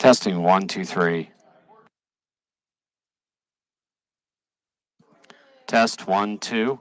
Testing 1, 2, 3. Test 1, 2.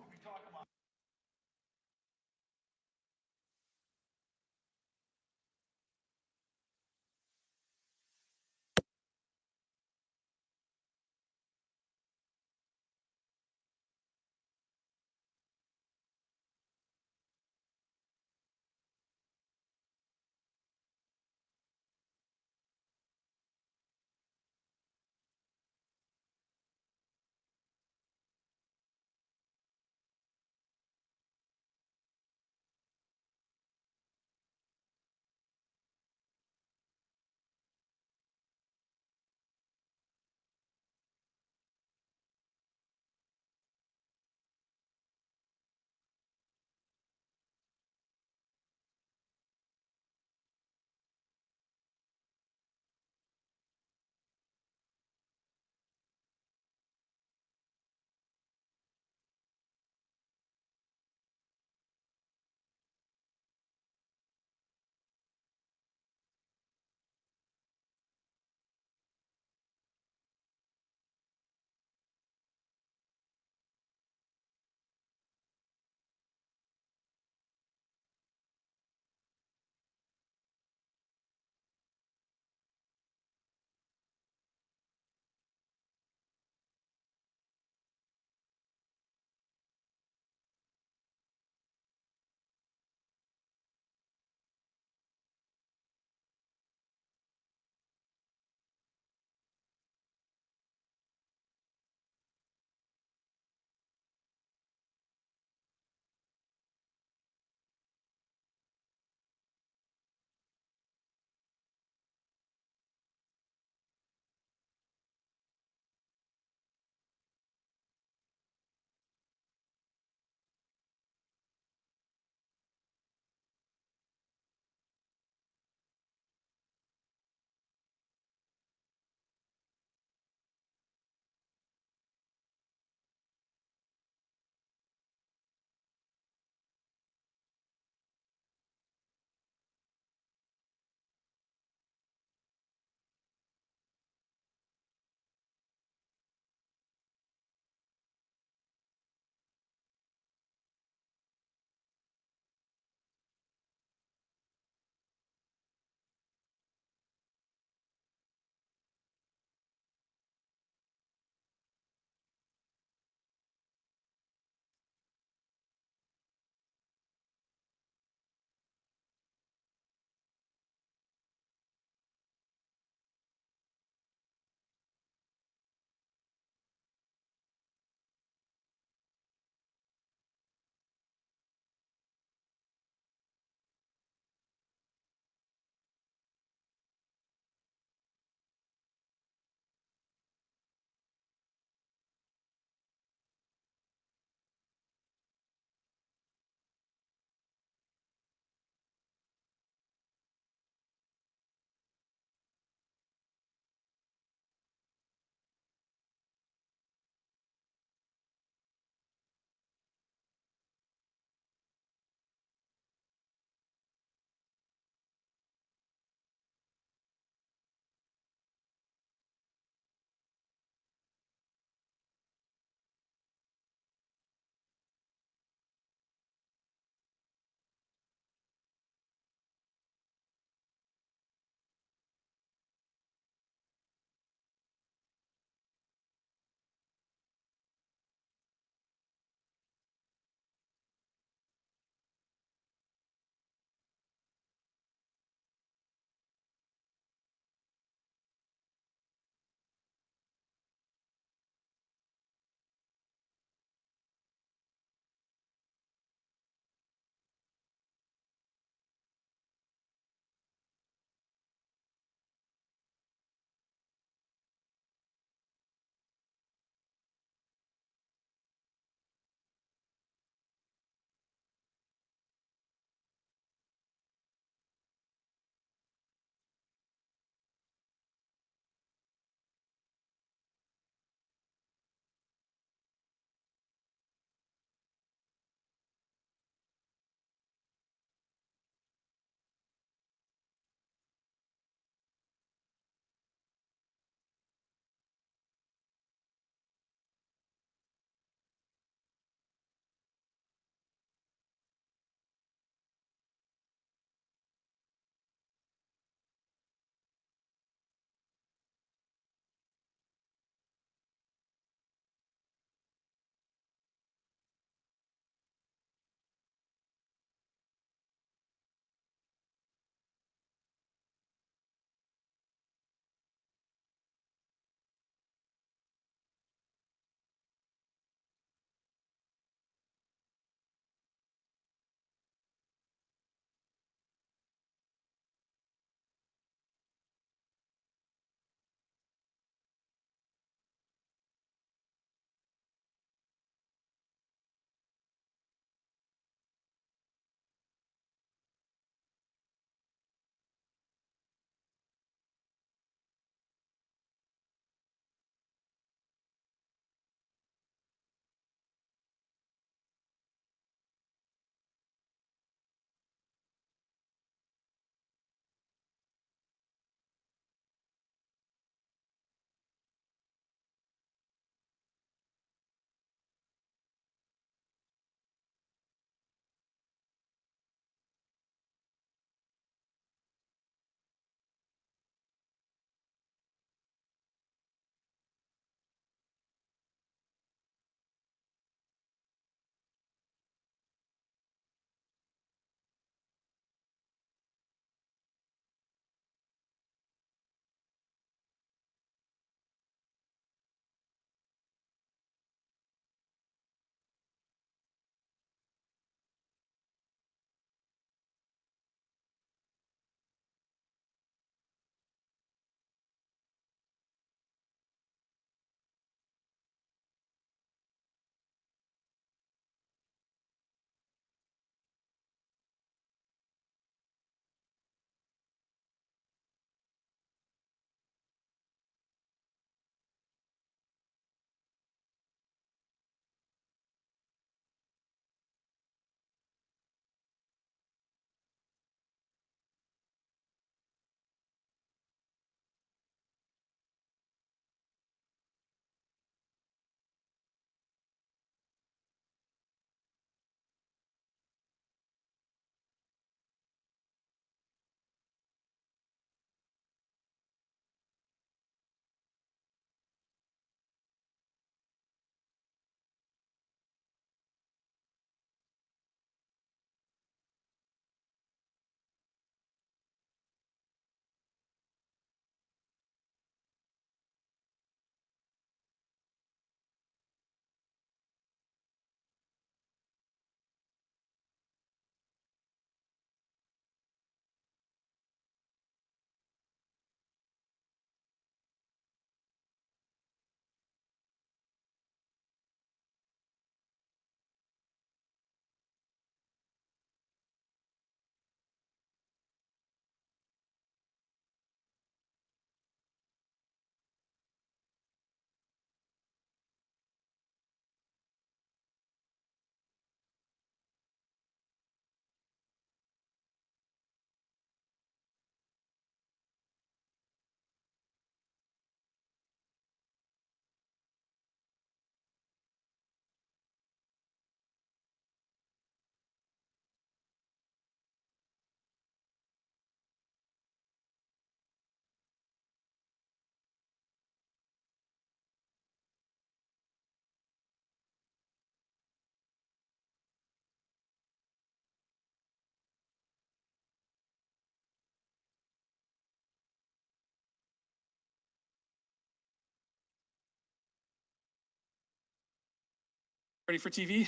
Ready for TV?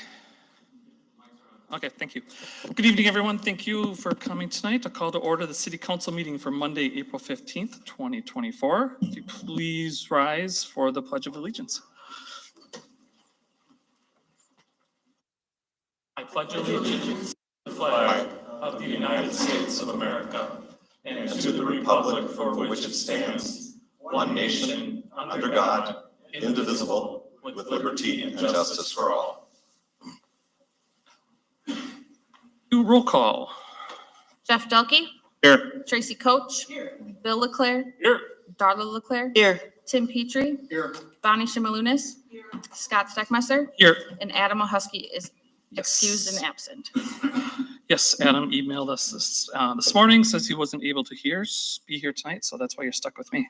Okay, thank you. Good evening, everyone. Thank you for coming tonight. A call to order the City Council meeting for Monday, April 15th, 2024. If you please rise for the Pledge of Allegiance. I pledge allegiance to the flag of the United States of America and to the republic for which it stands, one nation, under God, indivisible, with liberty and justice for all. Do roll call. Jeff Delkey. Here. Tracy Coach. Here. Bill Leclerc. Here. Darla Leclerc. Here. Tim Petrie. Here. Bonnie Shimalunas. Here. Scott Steckmesser. Here. And Adam Ohusky is excused and absent. Yes, Adam emailed us this morning, says he wasn't able to be here tonight, so that's why you're stuck with me.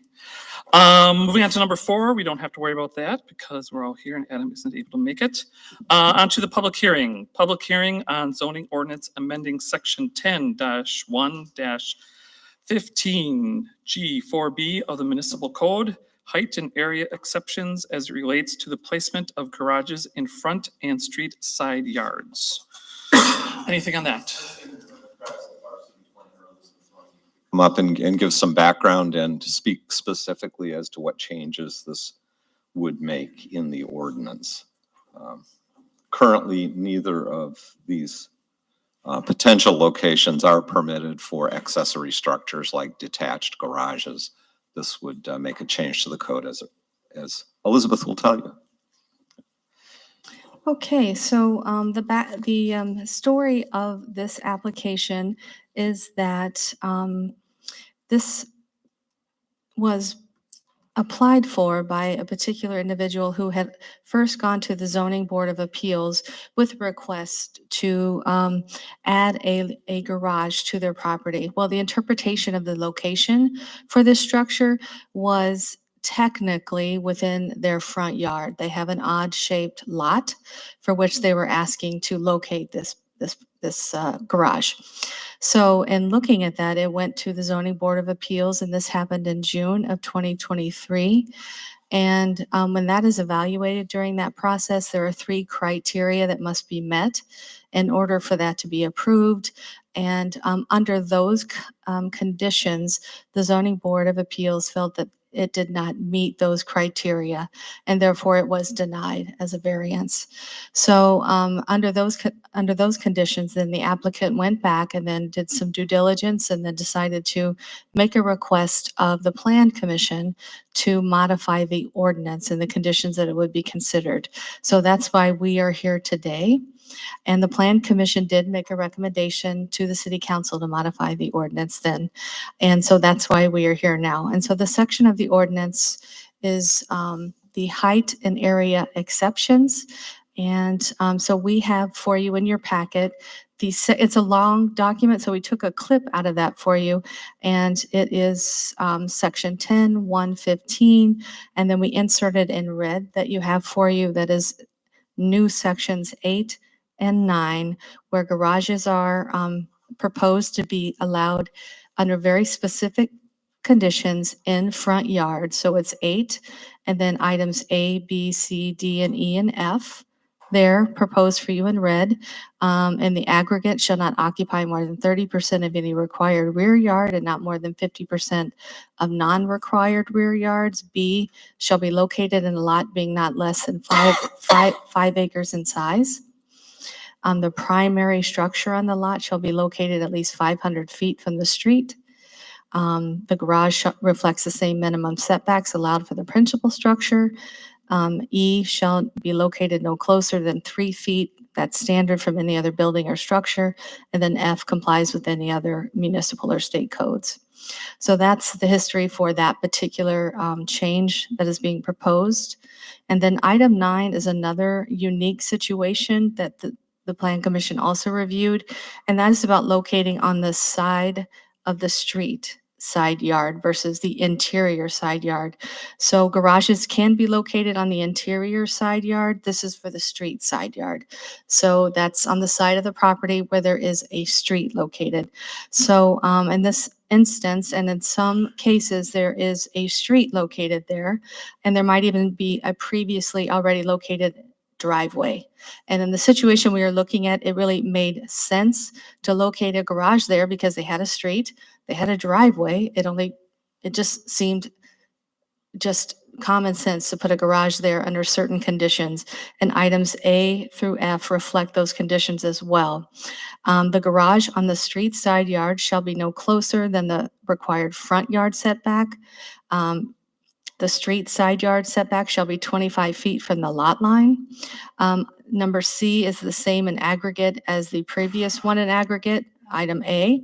Moving on to number 4, we don't have to worry about that because we're all here and Adam isn't able to make it. On to the public hearing. Public hearing on zoning ordinance amending section 10-1-15G4B of the municipal code, height and area exceptions as it relates to the placement of garages in front and street side yards. Anything on that? Come up and give some background and speak specifically as to what changes this would make in the ordinance. Currently, neither of these potential locations are permitted for accessory structures like detached garages. This would make a change to the code as Elizabeth will tell you. Okay, so the story of this application is that this was applied for by a particular individual who had first gone to the Zoning Board of Appeals with a request to add a garage to their property. Well, the interpretation of the location for this structure was technically within their front yard. They have an odd-shaped lot for which they were asking to locate this garage. So in looking at that, it went to the Zoning Board of Appeals, and this happened in June of 2023. And when that is evaluated during that process, there are 3 criteria that must be met in order for that to be approved. And under those conditions, the Zoning Board of Appeals felt that it did not meet those criteria, and therefore it was denied as a variance. So under those conditions, then the applicant went back and then did some due diligence and then decided to make a request of the Plan Commission to modify the ordinance and the conditions that it would be considered. So that's why we are here today. And the Plan Commission did make a recommendation to the City Council to modify the ordinance then. And so that's why we are here now. And so the section of the ordinance is the height and area exceptions. And so we have for you in your packet, it's a long document, so we took a clip out of that for you. And it is section 10-1-15. And then we inserted in red that you have for you that is new sections 8 and 9, where garages are proposed to be allowed under very specific conditions in front yard. So it's 8, and then items A, B, C, D, and E, and F. They're proposed for you in red. And the aggregate shall not occupy more than 30% of any required rear yard and not more than 50% of non-required rear yards. B, shall be located in a lot being not less than 5 acres in size. The primary structure on the lot shall be located at least 500 feet from the street. The garage reflects the same minimum setbacks allowed for the principal structure. E shall be located no closer than 3 feet. That's standard from any other building or structure. And then F complies with any other municipal or state codes. So that's the history for that particular change that is being proposed. And then item 9 is another unique situation that the Plan Commission also reviewed, and that is about locating on the side of the street side yard versus the interior side yard. So garages can be located on the interior side yard. This is for the street side yard. So that's on the side of the property where there is a street located. So in this instance, and in some cases, there is a street located there, and there might even be a previously already located driveway. And in the situation we were looking at, it really made sense to locate a garage there because they had a street, they had a driveway. It just seemed just common sense to put a garage there under certain conditions. And items A through F reflect those conditions as well. The garage on the street side yard shall be no closer than the required front yard setback. The street side yard setback shall be 25 feet from the lot line. Number C is the same in aggregate as the previous one in aggregate, item A.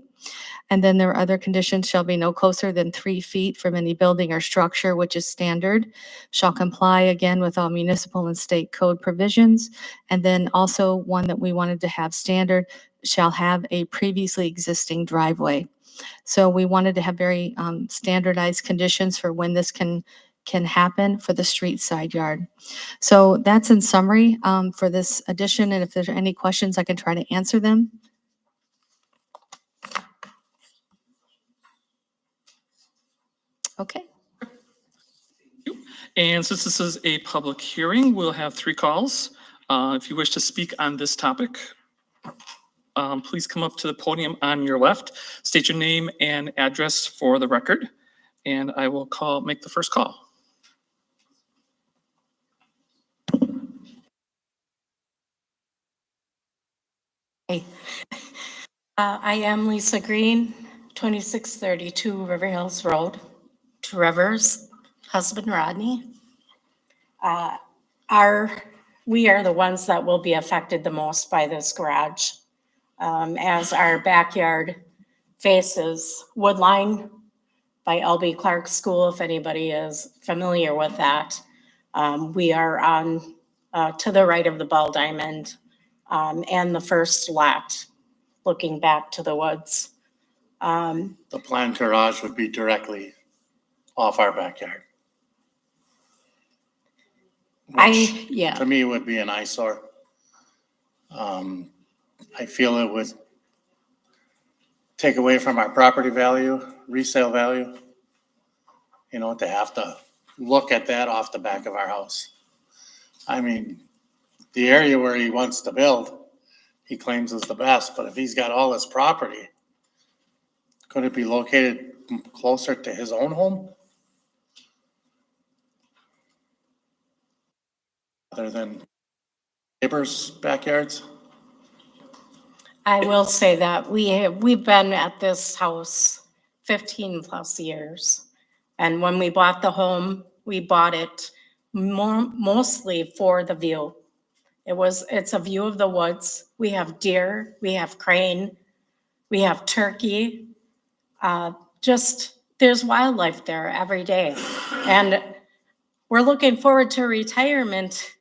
And then there are other conditions: shall be no closer than 3 feet from any building or structure, which is standard, shall comply again with all municipal and state code provisions. And then also one that we wanted to have standard, shall have a previously existing driveway. So we wanted to have very standardized conditions for when this can happen for the street side yard. So that's in summary for this addition. And if there's any questions, I can try to answer them. Okay. And since this is a public hearing, we'll have 3 calls. If you wish to speak on this topic, please come up to the podium on your left, state your name and address for the record, and I will make the first call. Hey, I am Lisa Green, 2632 River Hills Road, Trevor's husband Rodney. We are the ones that will be affected the most by this garage, as our backyard faces Woodline by L.B. Clark School, if anybody is familiar with that. We are on to the right of the Bell Diamond and the first lot, looking back to the woods. The planned garage would be directly off our backyard. Which Yeah. to me would be an eyesore. I feel it would take away from our property value, resale value, to have to look at that off the back of our house. I mean, the area where he wants to build, he claims is the best, but if he's got all this property, could it be located closer to his own home? Other than neighbors' backyards? I will say that we've been at this house 15 plus years. And when we bought the home, we bought it mostly for the view. It's a view of the woods. We have deer, we have crane, we have turkey. There's wildlife there every day. And we're looking forward to retirement.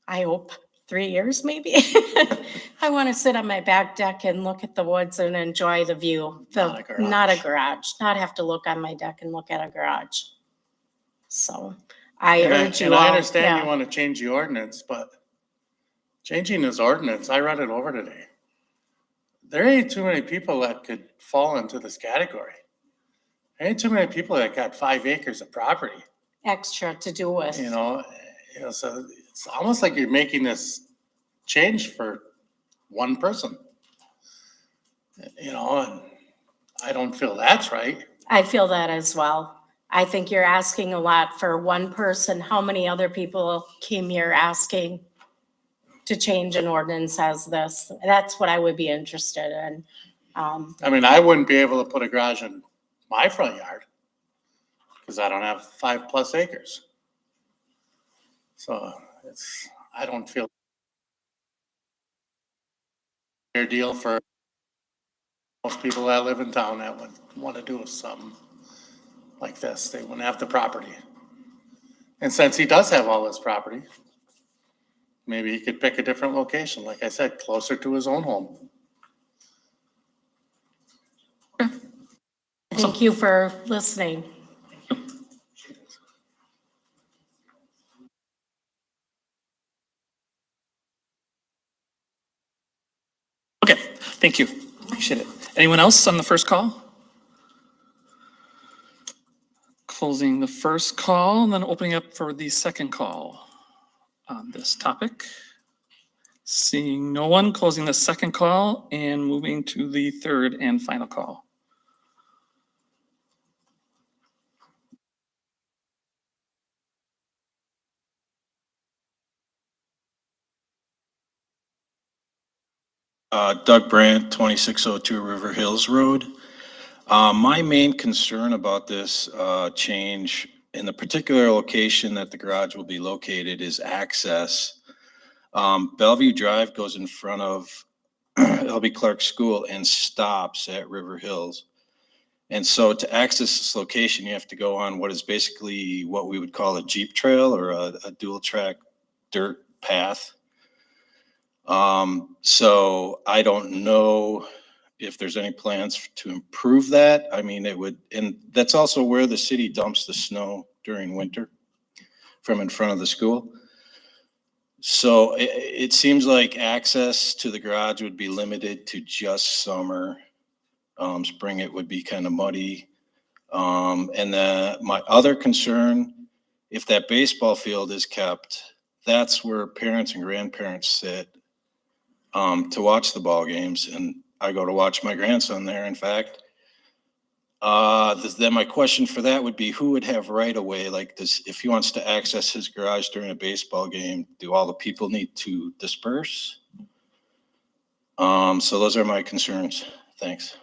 I hope 3 years maybe. I want to sit on my back deck and look at the woods and enjoy the view. Not a garage, not have to look on my deck and look at a garage. So I urge you all. And I understand yeah. you want to change the ordinance, but changing this ordinance, I read it over today. There ain't too many people that could fall into this category. There ain't too many people that got 5 acres of property. Extra to do with. So it's almost like you're making this change for one person. And I don't feel that's right. I feel that as well. I think you're asking a lot for one person. How many other people came here asking to change an ordinance as this? That's what I would be interested in. I mean, I wouldn't be able to put a garage in my front yard because I don't have 5+ acres. So I don't feel fair deal for most people that live in town that would want to do something like this. They wouldn't have the property. And since he does have all this property, maybe he could pick a different location, like I said, closer to his own home. Thank you for listening. Okay, thank you. Appreciate it. Anyone else on the first call? Closing the first call and then opening up for the second call. on this topic? Seeing no one, closing the second call and moving to the third and final call. Doug Brandt, 2602 River Hills Road. My main concern about this change in the particular location that the garage will be located is access. Bellevue Drive goes in front of L.B. Clark School and stops at River Hills. And so to access this location, you have to go on what is basically what we would call a Jeep trail or a dual track dirt path. So I don't know if there's any plans to improve that. I mean, it would, and that's also where the city dumps the snow during winter from in front of the school. So it seems like access to the garage would be limited to just summer. Spring, it would be kind of muddy. And my other concern, if that baseball field is kept, that's where parents and grandparents sit to watch the ball games. And I go to watch my grandson there, in fact. Then my question for that would be, who would have right of way? Like this, if he wants to access his garage during a baseball game, do all the people need to disperse? So those are my concerns. Thanks.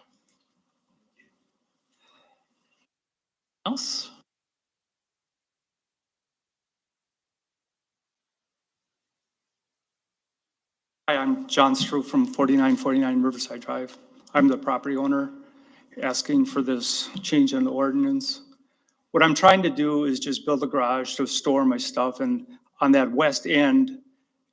Else? Hi, I'm John Strew from 4949 Riverside Drive. I'm the property owner asking for this change in the ordinance. What I'm trying to do is just build a garage to store my stuff, and on that west end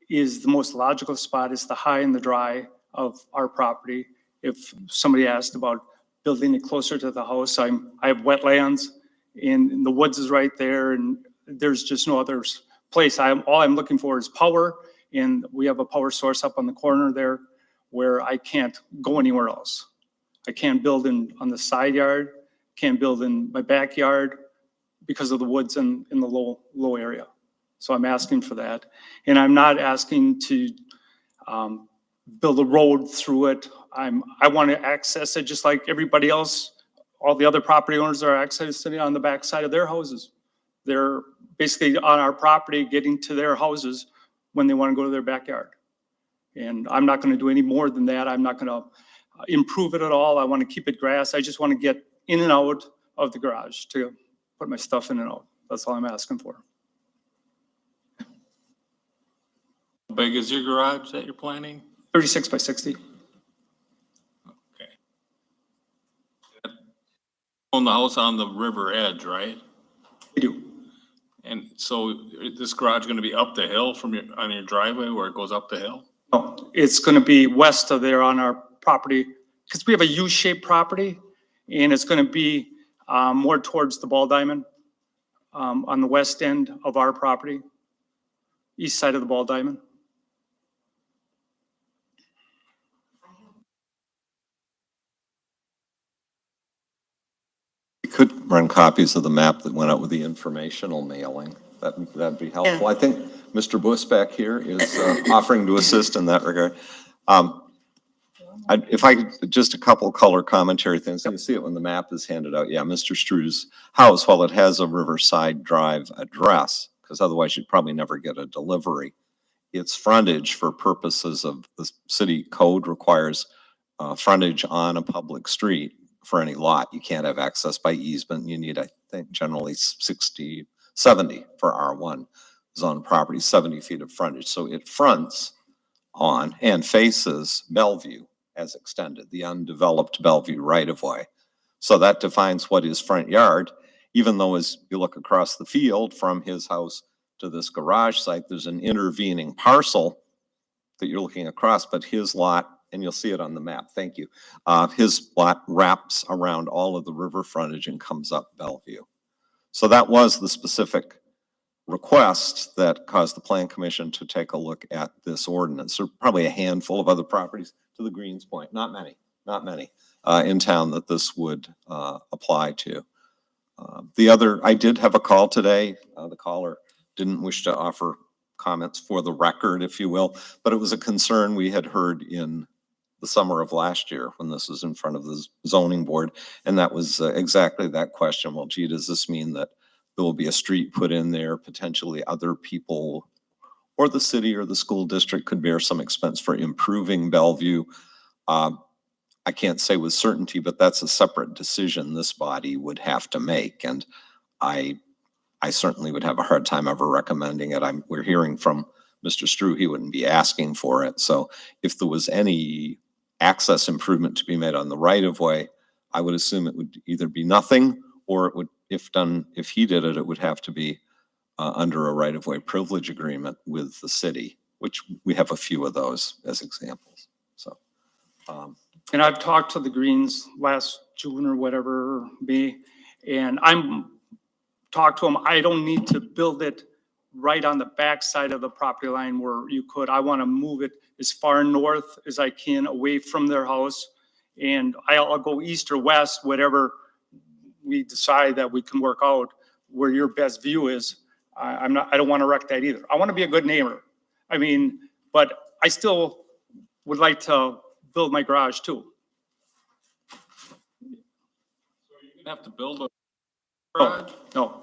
is the most logical spot. It's the high and the dry of our property. If somebody asked about building it closer to the house, I have wetlands and the woods is right there, and there's just no other place. All I'm looking for is power, and we have a power source up on the corner there where I can't go anywhere else. I can't build on the side yard, can't build in my backyard because of the woods in the low area. So I'm asking for that. And I'm not asking to build a road through it. I want to access it just like everybody else. All the other property owners are accessing it on the back side of their houses. They're basically on our property getting to their houses when they want to go to their backyard. And I'm not going to do any more than that. I'm not going to improve it at all. I want to keep it grass. I just want to get in and out of the garage to put my stuff in and out. That's all I'm asking for. How big is your garage that you're planning? 36 by 60. Okay. On the house on the river edge, right? We do. And so this garage going to be up the hill from on your driveway where it goes up the hill? No, it's going to be west of there on our property because we have a U-shaped property, and it's going to be more towards the ball diamond on the west end of our property, east side of the ball diamond. We could run copies of the map that went out with the informational mailing. That'd be helpful. I think Mr. Buss back here is offering to assist in that regard. If I could, just a couple color commentary things. You see it when the map is handed out. Yeah, Mr. Strew's house, while it has a Riverside Drive address, because otherwise you'd probably never get a delivery, its frontage for purposes of the city code requires frontage on a public street for any lot. You can't have access by easement. You need, I think, generally 70 for R1 zone property, 70 feet of frontage. So it fronts on and faces Bellevue as extended, the undeveloped Bellevue right-of-way. So that defines what is front yard, even though as you look across the field from his house to this garage site, there's an intervening parcel that you're looking across, but his lot, and you'll see it on the map, thank you, his lot wraps around all of the river frontage and comes up Bellevue. So that was the specific request that caused the Plan Commission to take a look at this ordinance. There are probably a handful of other properties to the Greens point, not many in town that this would apply to. I did have a call today. The caller didn't wish to offer comments for the record, if you will, but it was a concern we had heard in the summer of last year when this was in front of the zoning board. And that was exactly that question. Well, gee, does this mean that there will be a street put in there, potentially other people or the city or the school district could bear some expense for improving Bellevue? I can't say with certainty, but that's a separate decision this body would have to make. And I certainly would have a hard time ever recommending it. We're hearing from Mr. Strew, he wouldn't be asking for it. So if there was any access improvement to be made on the right of way, I would assume it would either be nothing, or it would, if he did it, it would have to be under a right of way privilege agreement with the city, which we have a few of those as examples. So, And I've talked to the Greens last June or whatever be, and I'm talked to them. I don't need to build it right on the backside of the property line where you could. I want to move it as far north as I can away from their house. And I'll go east or west, whatever we decide that we can work out where your best view is. I don't want to wreck that either. I want to be a good neighbor. I mean, but I still would like to build my garage too. You're gonna have to build a No, garage? no.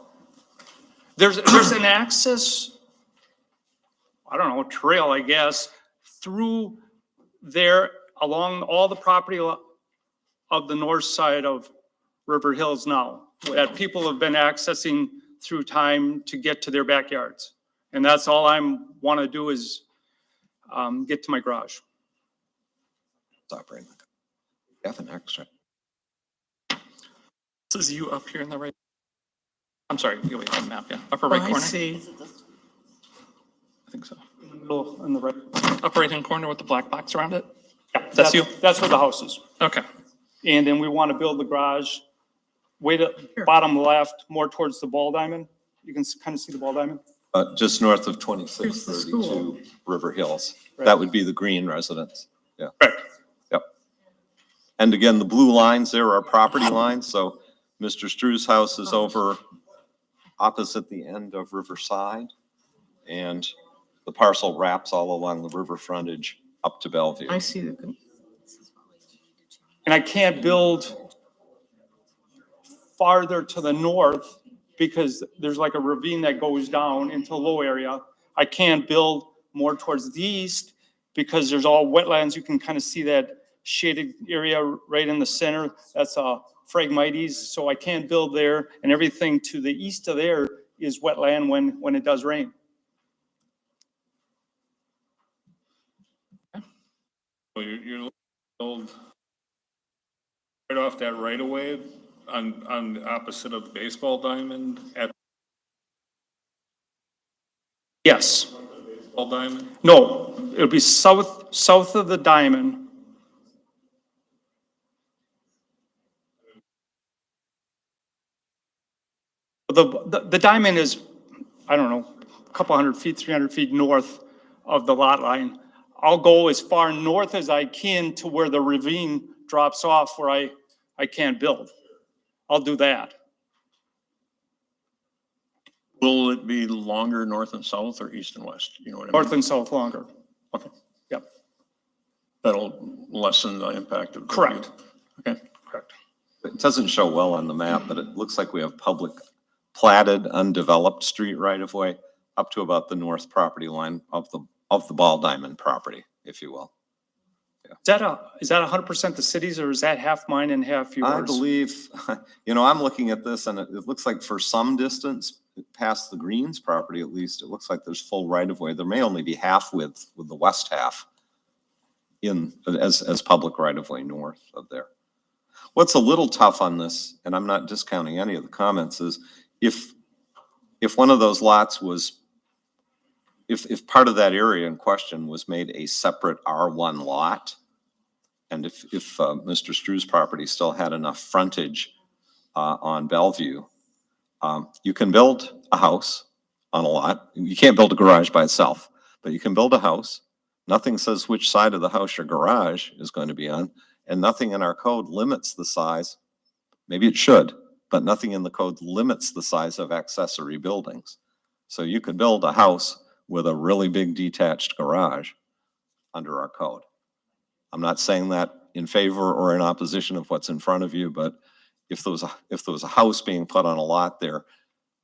There's an access, I don't know, trail, I guess, through there along all the property of the north side of River Hills now, that people have been accessing through time to get to their backyards. And that's all want to do is get to my garage. it's operating. You have an extra. This is you up here in the right. I'm sorry, you wait on the map, yeah, upper right corner. see. I think so. Middle and the right. Upper right hand corner with the black box around it? Yeah, That's you? That's where the house is. Okay. And then we want to build the garage way to bottom left, more towards the ball diamond. You can kind of see the ball diamond. Just north of 2632 River Hills. Right. That would be the green residence. Yeah. Correct. Yep. And again, the blue lines there are property lines. So Mr. Strew's house is over opposite the end of Riverside. And the parcel wraps all along the river frontage up to Bellevue. I see the. And I can't build farther to the north because there's like a ravine that goes down into a low area. I can't build more towards the east because there's all wetlands. You can kind of see that shaded area right in the center. That's Phragmites, so I can't build there. And everything to the east of there is wetland when it does rain. So you're looking to build right off that right of way on the opposite of the baseball diamond at Yes. baseball diamond? No, it'll be south of the diamond. The diamond is, I don't know, a couple 100 feet, 300 feet north of the lot line. I'll go as far north as I can to where the ravine drops off where I can't build. I'll do that. Will it be longer north and south or east and west? You know what I mean? North and south longer. Okay. Yep, That'll lessen the impact of. correct, Okay. correct. It doesn't show well on the map, but it looks like we have public platted, undeveloped street right of way up to about the north property line of the ball diamond property, if you will. Is that 100% the city's or is that half mine and half yours? I believe, I'm looking at this and it looks like for some distance past the Greens property, at least, it looks like there's full right of way. There may only be half width with the west half as public right of way north of there. What's a little tough on this, and I'm not discounting any of the comments, is if one of those lots was, if part of that area in question was made a separate R1 lot, and if Mr. Strew's property still had enough frontage on Bellevue, you can build a house on a lot. You can't build a garage by itself, but you can build a house. Nothing says which side of the house your garage is going to be on, and nothing in our code limits the size. Maybe it should, but nothing in the code limits the size of accessory buildings. So you could build a house with a really big detached garage under our code. I'm not saying that in favor or in opposition of what's in front of you, but if there was a house being put on a lot there,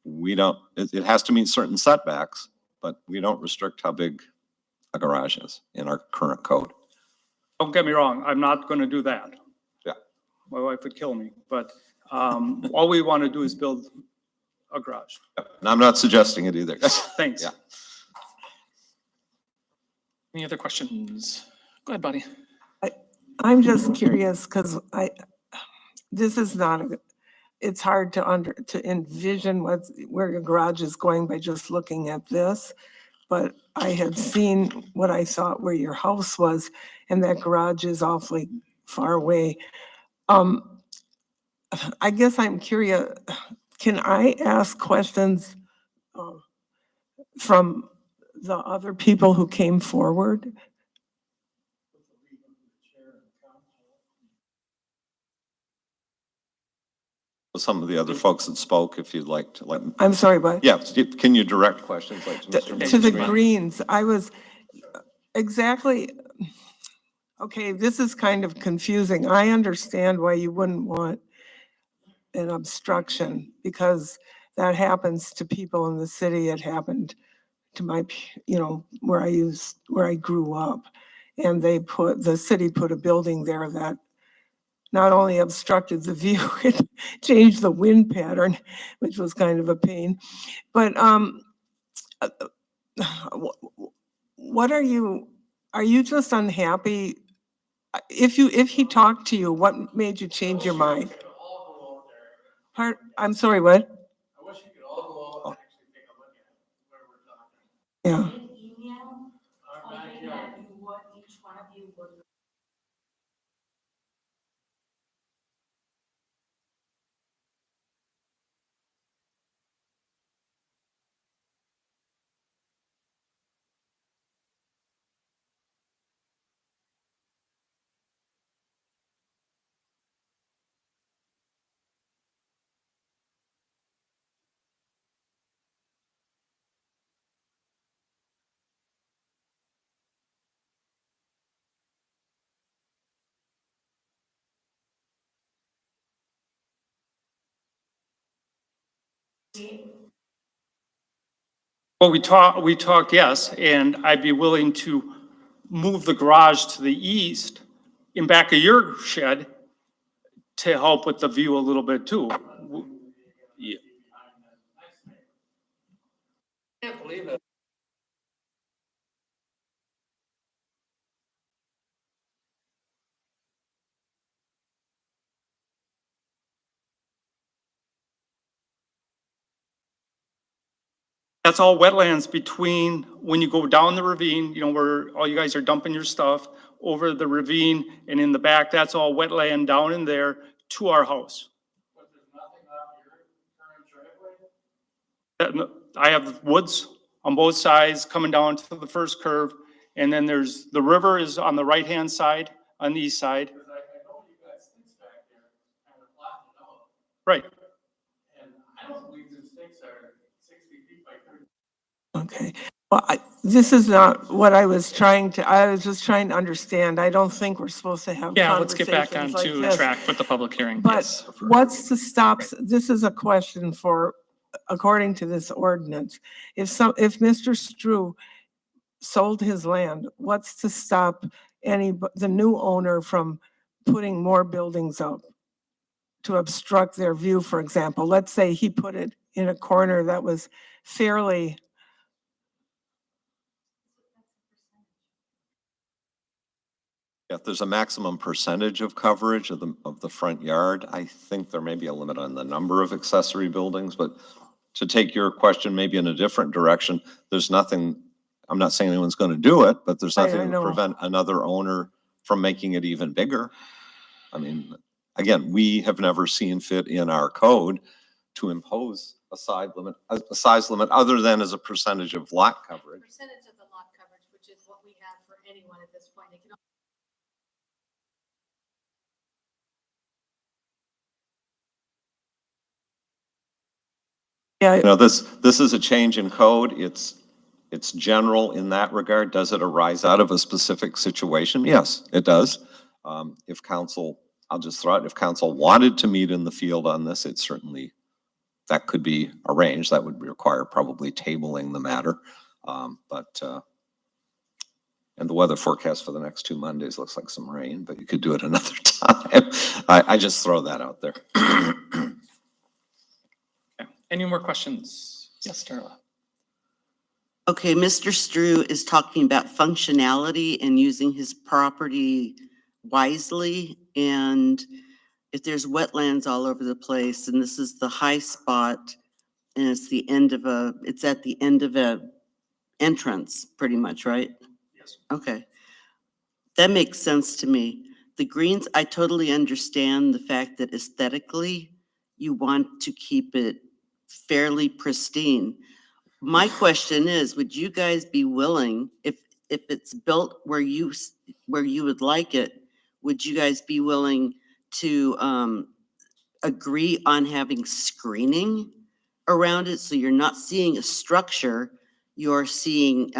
it has to meet certain setbacks, but we don't restrict how big a garage is in our current code. Don't get me wrong, I'm not gonna do that. Yeah. My wife would kill me, but, all we want to do is build a garage. And I'm not suggesting it either. Thanks. Yeah. Any other questions? Go ahead, buddy. I'm just curious because this is not, it's hard to envision where your garage is going by just looking at this. But I had seen what I thought where your house was, and that garage is awfully far away. I guess I'm curious, can I ask questions from the other people who came forward? Some of the other folks that spoke, if you'd like to let. I'm sorry, but. Yeah, can you direct questions like to Mr. To the Green? Greens, I was exactly, okay, this is kind of confusing. I understand why you wouldn't want an obstruction because that happens to people in the city. It happened to my, where I grew up. And the city put a building there that not only obstructed the view, it changed the wind pattern, which was kind of a pain. But what are you just unhappy? If he talked to you, what made you change your mind? I'm sorry, what? I wish you could all go out and actually take a look at where we're talking. Yeah. Our backyard. Well, we talked, yes, and I'd be willing to move the garage to the east in back of your shed to help with the view a little bit too. Yeah. Can't believe it. That's all wetlands between, when you go down the ravine, where all you guys are dumping your stuff, over the ravine and in the back, that's all wetland down in there to our house. But there's nothing off your current driveway? I have woods on both sides coming down to the first curve. And then the river is on the right-hand side, on the east side. Because I know you got sticks back there kind of blocking out. Right. And I don't believe the sticks are 60 feet by 30. Okay. Well, this is not what I was just trying to understand. I don't think we're supposed to have Yeah, let's get back conversations on like to this. track with the public hearing. But Yes. what's to stop, this is a question for, according to this ordinance, if Mr. Strew sold his land, what's to stop the new owner from putting more buildings up to obstruct their view, for example? Let's say he put it in a corner that was fairly. If there's a maximum percentage of coverage of the front yard, I think there may be a limit on the number of accessory buildings, but to take your question maybe in a different direction, there's nothing, I'm not saying anyone's going to do it, but there's I nothing to know. prevent another owner from making it even bigger. I mean, again, we have never seen fit in our code to impose a size limit other than as a percentage of lot coverage. Percentage of the lot coverage, which is what we have for anyone at this point. It can Yeah, You know, this is a change in code. It's It's general in that regard. Does it arise out of a specific situation? Yes, it does. If council, I'll just throw it, if council wanted to meet in the field on this, it certainly, that could be arranged. That would require probably tabling the matter. And the weather forecast for the next 2 Mondays looks like some rain, but you could do it another time. I just throw that out there. Okay. Any more questions? Yes, Darla. Okay, Mr. Strew is talking about functionality and using his property wisely. And if there's wetlands all over the place, and this is the high spot, and it's at the end of a entrance, pretty much, right? Yes. Okay. That makes sense to me. The greens, I totally understand the fact that aesthetically, you want to keep it fairly pristine. My question is, would you guys be willing, if it's built where you would like it, would you guys be willing to agree on having screening around it so you're not seeing a structure, you're seeing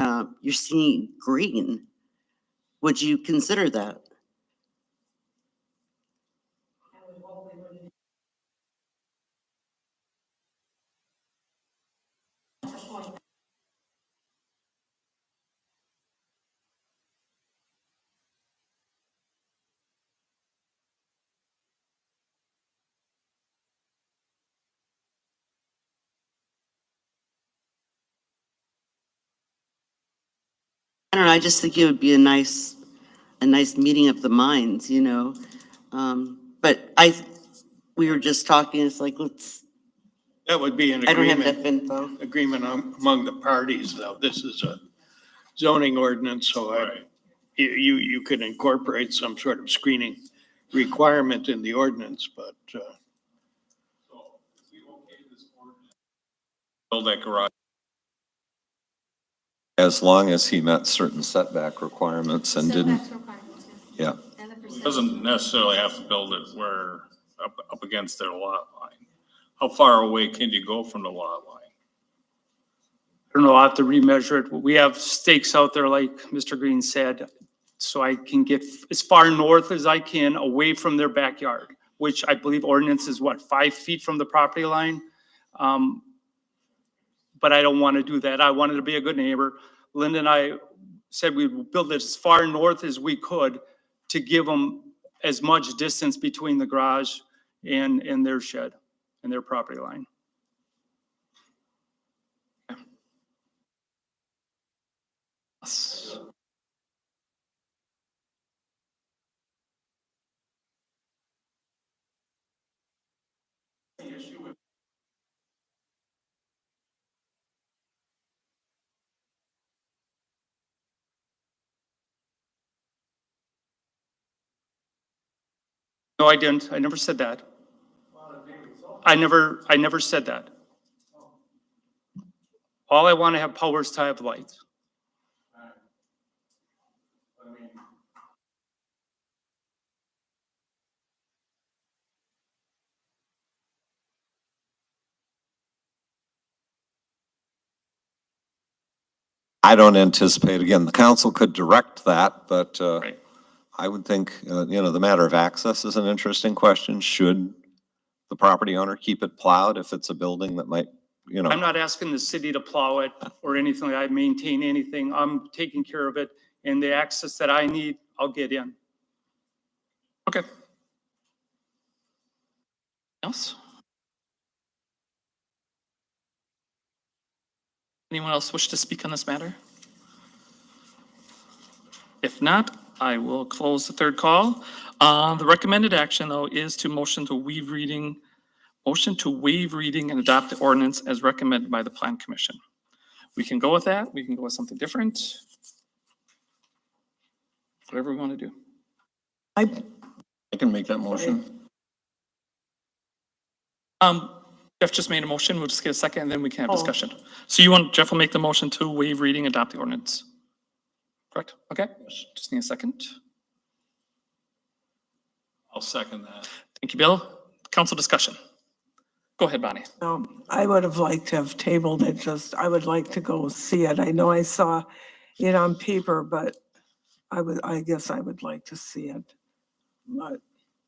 green? Would you consider that? I don't know, I just think it would be a nice meeting of the minds, you know? But we were just talking, it's like, That would be an I don't have agreement, enough info. among the parties, though. This is a zoning ordinance, so you could incorporate some sort of screening requirement in the ordinance, but, Build that garage. As long as he met certain setback requirements and didn't, yeah. Doesn't necessarily have to build it where, up against their lot line. How far away can you go from the lot line? I don't know, I'll have to remeasure it. We have stakes out there, like Mr. Green said, so I can get as far north as I can away from their backyard, which I believe ordinance is what, 5 feet from the property line? But I don't want to do that. I wanted to be a good neighbor. Linda and I said we'd build it as far north as we could to give them as much distance between the garage and their shed and their property line. No, I didn't. I never said that. I never said that. All I want to have power is to have lights. I don't anticipate, again, the council could direct that, but Right. I would think, the matter of access is an interesting question. Should the property owner keep it plowed if it's a building that might, I'm not asking the city to plow it or anything. I maintain anything. I'm taking care of it, and the access that I need, I'll get in. Okay. Else? Anyone else wish to speak on this matter? If not, I will close the third call. The recommended action, though, is to motion to waive reading and adopt the ordinance as recommended by the Plan Commission. We can go with that. We can go with something different. Whatever we want to do. I can make that motion. Jeff just made a motion. We'll just get a second and then we can have discussion. So Jeff will make the motion to waive reading, adopt the ordinance. Correct? Okay. Just need a second. I'll second that. Thank you, Bill. Council discussion. Go ahead, Bonnie. I would have liked to have tabled it, I would like to go see it. I know I saw it on paper, but I guess I would like to see it. But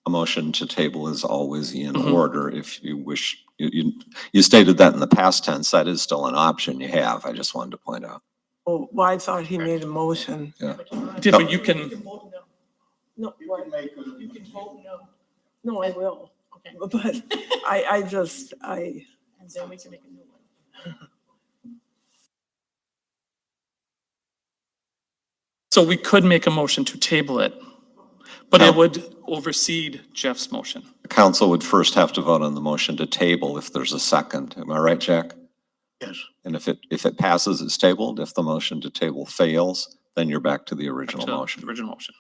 A motion to table is always in Mhm. order if you wish. You stated that in the past tense. That is still an option you have. I just wanted to point out. oh, well, I thought he made a motion. Did, but you can, No, you can vote no. No, I will. Okay. But I just, And then we can make a new one. so we could make a motion to table it, but No. it would oversee Jeff's motion. The council would first have to vote on the motion to table if there's a second. Am I right, Jack? Yes. And if it passes, it's tabled. If the motion to table fails, then you're back to the original To the motion. Original motion.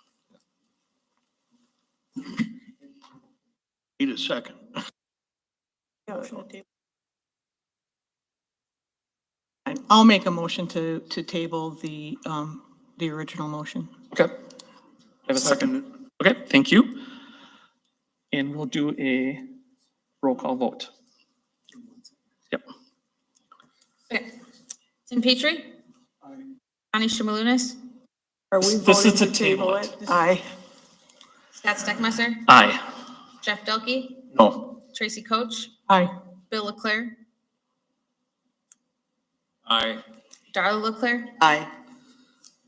Need a second. I'll make a motion to table the original motion. Okay. Have a second? Okay, thank you. And we'll do a roll call vote. Yep. Okay. Tim Petrie? Bonnie Shimalunas? are we This is voting to table it. Aye. Scott Steckmeister? Aye. Jeff Delkey? No. Tracy Coach? Aye. Bill Leclerc? Aye. Darla Leclerc? Aye.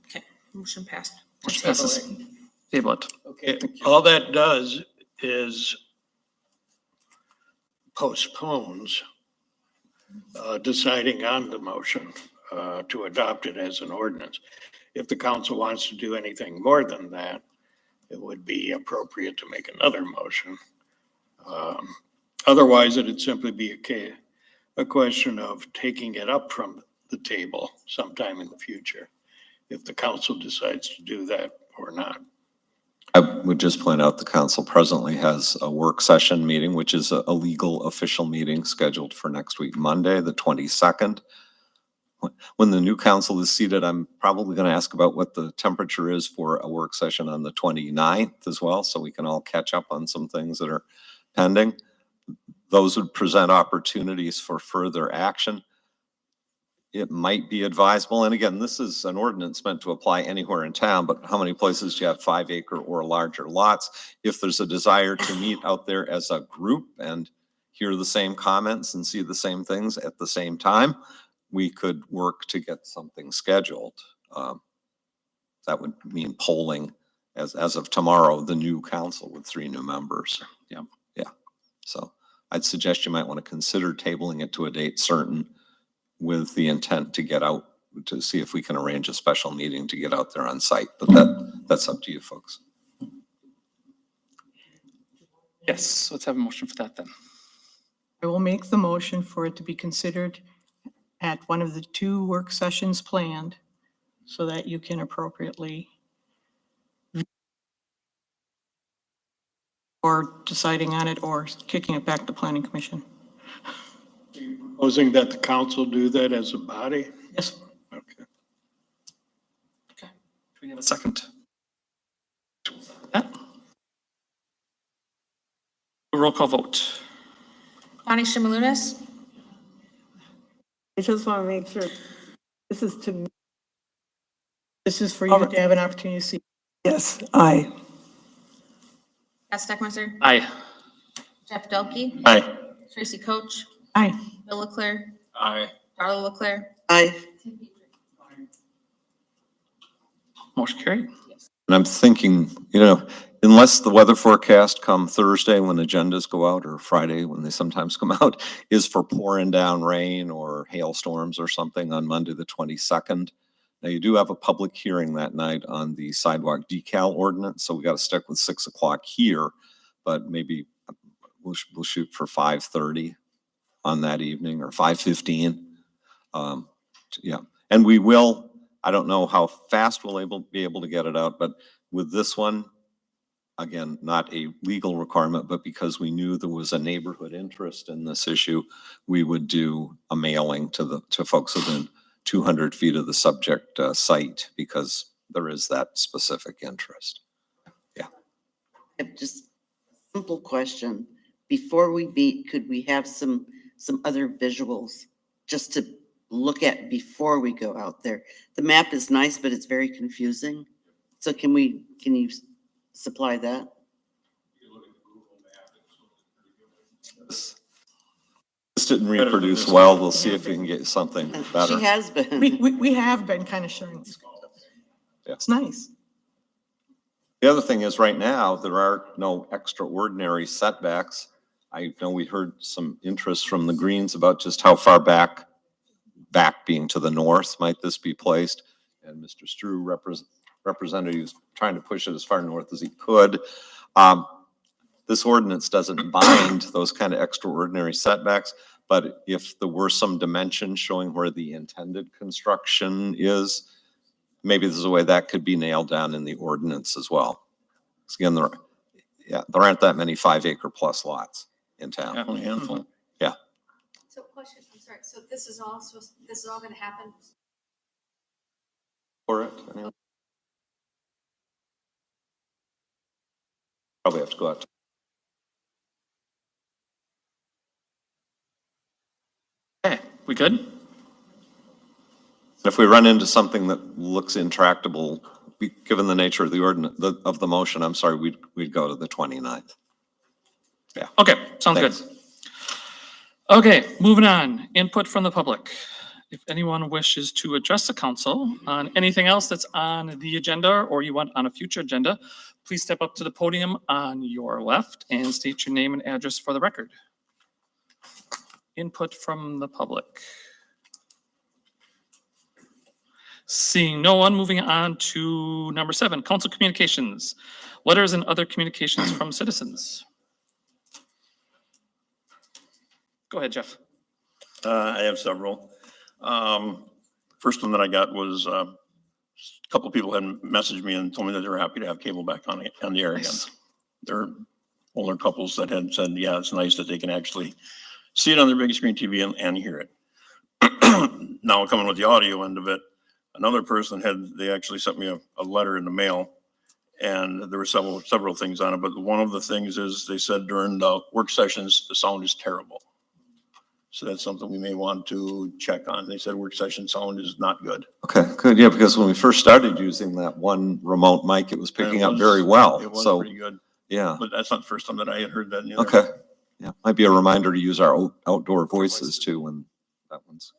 Okay, motion passed. To Motion table passes. it. Table it. Okay, all that does is postpones deciding on the motion to adopt it as an ordinance. If the council wants to do anything more than that, it would be appropriate to make another motion. Otherwise, it'd simply be a question of taking it up from the table sometime in the future, if the council decides to do that or not. I would just point out the council presently has a work session meeting, which is a legal official meeting scheduled for next week, Monday, the 22nd. When the new council is seated, I'm probably going to ask about what the temperature is for a work session on the 29th as well, so we can all catch up on some things that are pending. Those would present opportunities for further action. It might be advisable, and again, this is an ordinance meant to apply anywhere in town, but how many places do you have 5-acre or larger lots? If there's a desire to meet out there as a group and hear the same comments and see the same things at the same time, we could work to get something scheduled. That would mean polling as of tomorrow, the new council with 3 new members. Yeah. Yeah. So I'd suggest you might want to consider tabling it to a date certain with the intent to get out, to see if we can arrange a special meeting to get out there on site. But that's up to you folks. Yes, let's have a motion for that then. I will make the motion for it to be considered at one of the 2 work sessions planned so that you can appropriately or deciding on it or kicking it back to planning commission. Proposing that the council do that as a body? Yes. Okay. Do we have a second? Yeah. Roll call vote. Bonnie Shimalunas? I just want to make sure, this is to, This is for you to have an opportunity to see. yes, aye. Scott Steckmeister? Aye. Jeff Delkey? Aye. Tracy Coach? Aye. Bill Leclerc? Aye. Darla Leclerc? Aye. Motion carried. And I'm thinking, unless the weather forecast come Thursday when agendas go out, or Friday when they sometimes come out, is for pouring down rain or hailstorms or something on Monday, the 22nd. Now, you do have a public hearing that night on the sidewalk decal ordinance, so we got to stick with 6 o'clock here, but maybe we'll shoot for 5:30 on that evening, or 5:15. Yeah, and we will, I don't know how fast we'll be able to get it out, but with this one, again, not a legal requirement, but because we knew there was a neighborhood interest in this issue, we would do a mailing to folks within 200 feet of the subject site, because there is that specific interest. I have just a simple question. before we meet, could we have some other visuals just to look at before we go out there? The map is nice, but it's very confusing. So can you supply that? This didn't reproduce well. We'll see if we can get something better. She has been. We have been kind of sharing these. Yeah. It's nice. The other thing is, right now, there are no extraordinary setbacks. I know we heard some interest from the Greens about just how far back being to the north, might this be placed? And Mr. Strew, representative, is trying to push it as far north as he could. This ordinance doesn't bind those kind of extraordinary setbacks, but if there were some dimension showing where the intended construction is, maybe there's a way that could be nailed down in the ordinance as well. 'Cause again, there aren't that many 5-acre plus lots in town. Only a handful. Yeah. So question, I'm sorry, so this is all gonna happen? For it. Probably have to go out. Okay, we good? If we run into something that looks intractable, given the nature of the ordinance, of the motion, I'm sorry, we'd go to the 29th. Yeah. Okay, sounds good. Okay, moving on. Input from the public. If anyone wishes to address the council on anything else that's on the agenda or you want on a future agenda, please step up to the podium on your left and state your name and address for the record. Input from the public. Seeing no one, moving on to number 7, council communications. Letters and other communications from citizens. Go ahead, Jeff. I have several. First one that I got was a couple of people had messaged me and told me that they were happy to have cable back on the air again. Nice. They're older couples that had said, yeah, it's nice that they can actually see it on their big screen TV and hear it. Now coming with the audio end of it, another person they actually sent me a letter in the mail, and there were several things on it, but one of the things is they said during the work sessions, the sound is terrible. So that's something we may want to check on. They said work session sound is not good. Okay, good. Yeah, because when we first started using that one remote mic, it was picking up very well. It was So, pretty good, yeah, but that's not the first time that I had heard that. either. okay. Yeah, might be a reminder to use our outdoor voices too when that one's.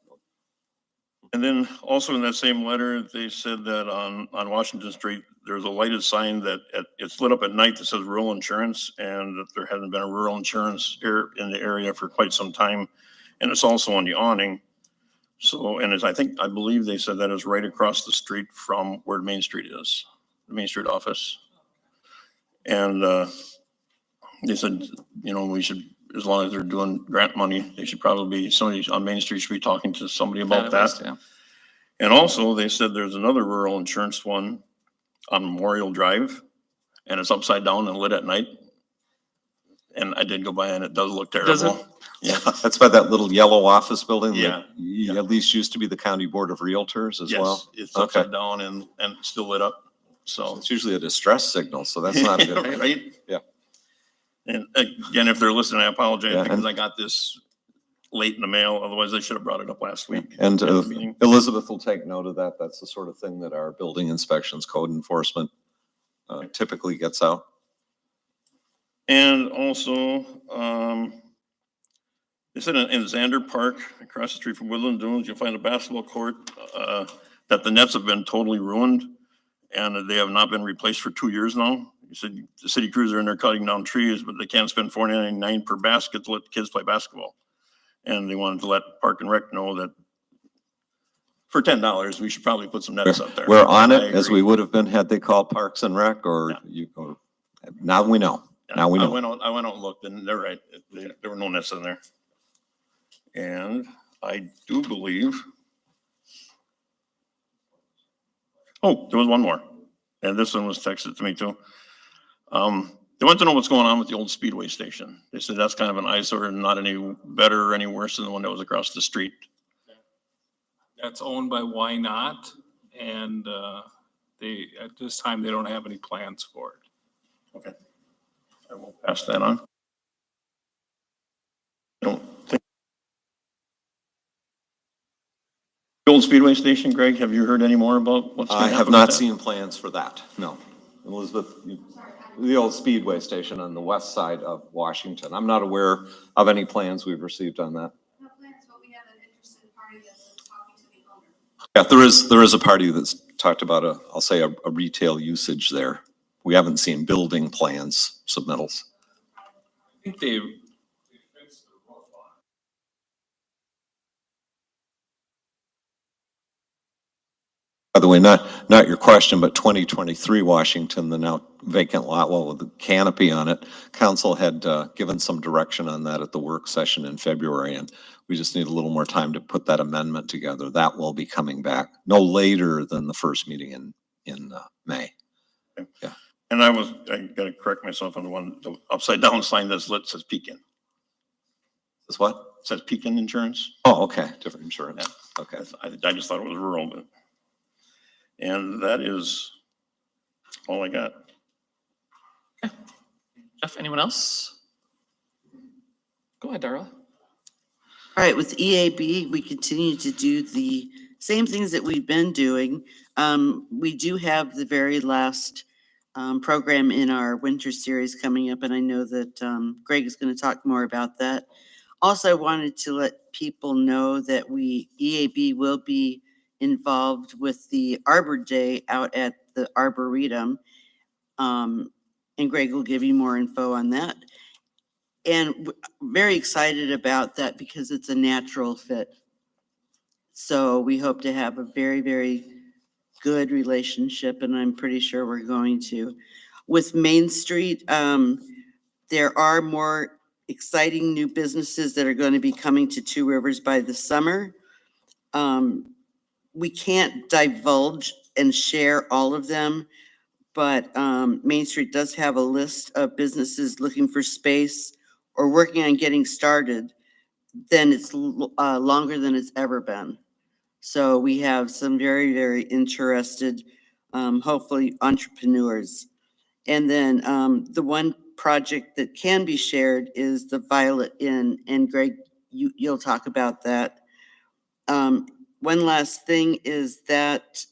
And then also in that same letter, they said that on Washington Street, there's a lighted sign that it's lit up at night that says rural insurance, and that there hasn't been a rural insurance in the area for quite some time. And it's also on the awning. So, and I believe they said that is right across the street from where Main Street is, the Main Street office. And they said, we should, as long as they're doing grant money, they should probably be, somebody on Main Street should be talking to somebody about that. Yeah. And also, they said there's another rural insurance one on Memorial Drive, and it's upside down and lit at night. And I did go by and it does look terrible. Does it? Yeah. That's by that little yellow office building. Yeah. That at least used to be the County Board of Realtors as well. Yes, it's Okay. upside down and still lit up. So. It's usually a distress signal, so that's not a good. Right? Yeah. And again, if they're listening, I apologize Yeah, because and- I got this late in the mail. Otherwise, they should have brought it up last week. And at the meeting. Elizabeth will take note of that. That's the sort of thing that our building inspections, code enforcement typically gets out. And also, they said in Xander Park, across the street from Woodland Dunes, you'll find a basketball court, that the nets have been totally ruined and they have not been replaced for 2 years now. You said the city crews are in there cutting down trees, but they can't spend $4.99 per basket to let kids play basketball. And they wanted to let Park and Rec know that for $10, we should probably put some nets up there. We're on I it as agree. we would have been had they called Parks and Rec or now we know. Now we I know. went out and looked and they're right. There were no nets in there. And I do believe. Oh, there was one more. And this one was texted to me too. They want to know what's going on with the old Speedway station. They said that's kind of an eyesore and not any better or any worse than the one that was across the street. That's owned by Why Not? And at this time, they don't have any plans for it. Okay. I will pass that on. I don't think. The old Speedway station, Greg, have you heard any more about what's going I to have happen not with that? seen plans for that, no. Elizabeth, the old Speedway station on the west side of Washington. I'm not aware of any plans we've received on that. Yeah, there is a party that's talked about I'll say a retail usage there. We haven't seen building plans submittals. I think they. By the way, not your question, but 2023 Washington, the now vacant lot, well, with the canopy on it, council had given some direction on that at the work session in February, and we just need a little more time to put that amendment together. That will be coming back no later than the first meeting in May. Yeah. And I gotta correct myself on the upside down sign that's lit says Pekin. Is what? It says Pekin Insurance. Oh, okay, different insurance. Okay. I just thought it was rural, but. And that is all I got. Jeff, anyone else? Go ahead, Darla. All right, with EAB, we continue to do the same things that we've been doing. We do have the very last program in our winter series coming up, and I know that Greg is going to talk more about that. Also, I wanted to let people know that EAB will be involved with the Arbor Day out at the Arboretum. And Greg will give you more info on that. And very excited about that because it's a natural fit. So we hope to have a very, very good relationship, and I'm pretty sure we're going to. With Main Street, there are more exciting new businesses that are going to be coming to Two Rivers by the summer. We can't divulge and share all of them, but Main Street does have a list of businesses looking for space or working on getting started. Then it's longer than it's ever been. So we have some very, very interested, hopefully entrepreneurs. And then the one project that can be shared is the Violet Inn, and Greg, you'll talk about that. One last thing is that,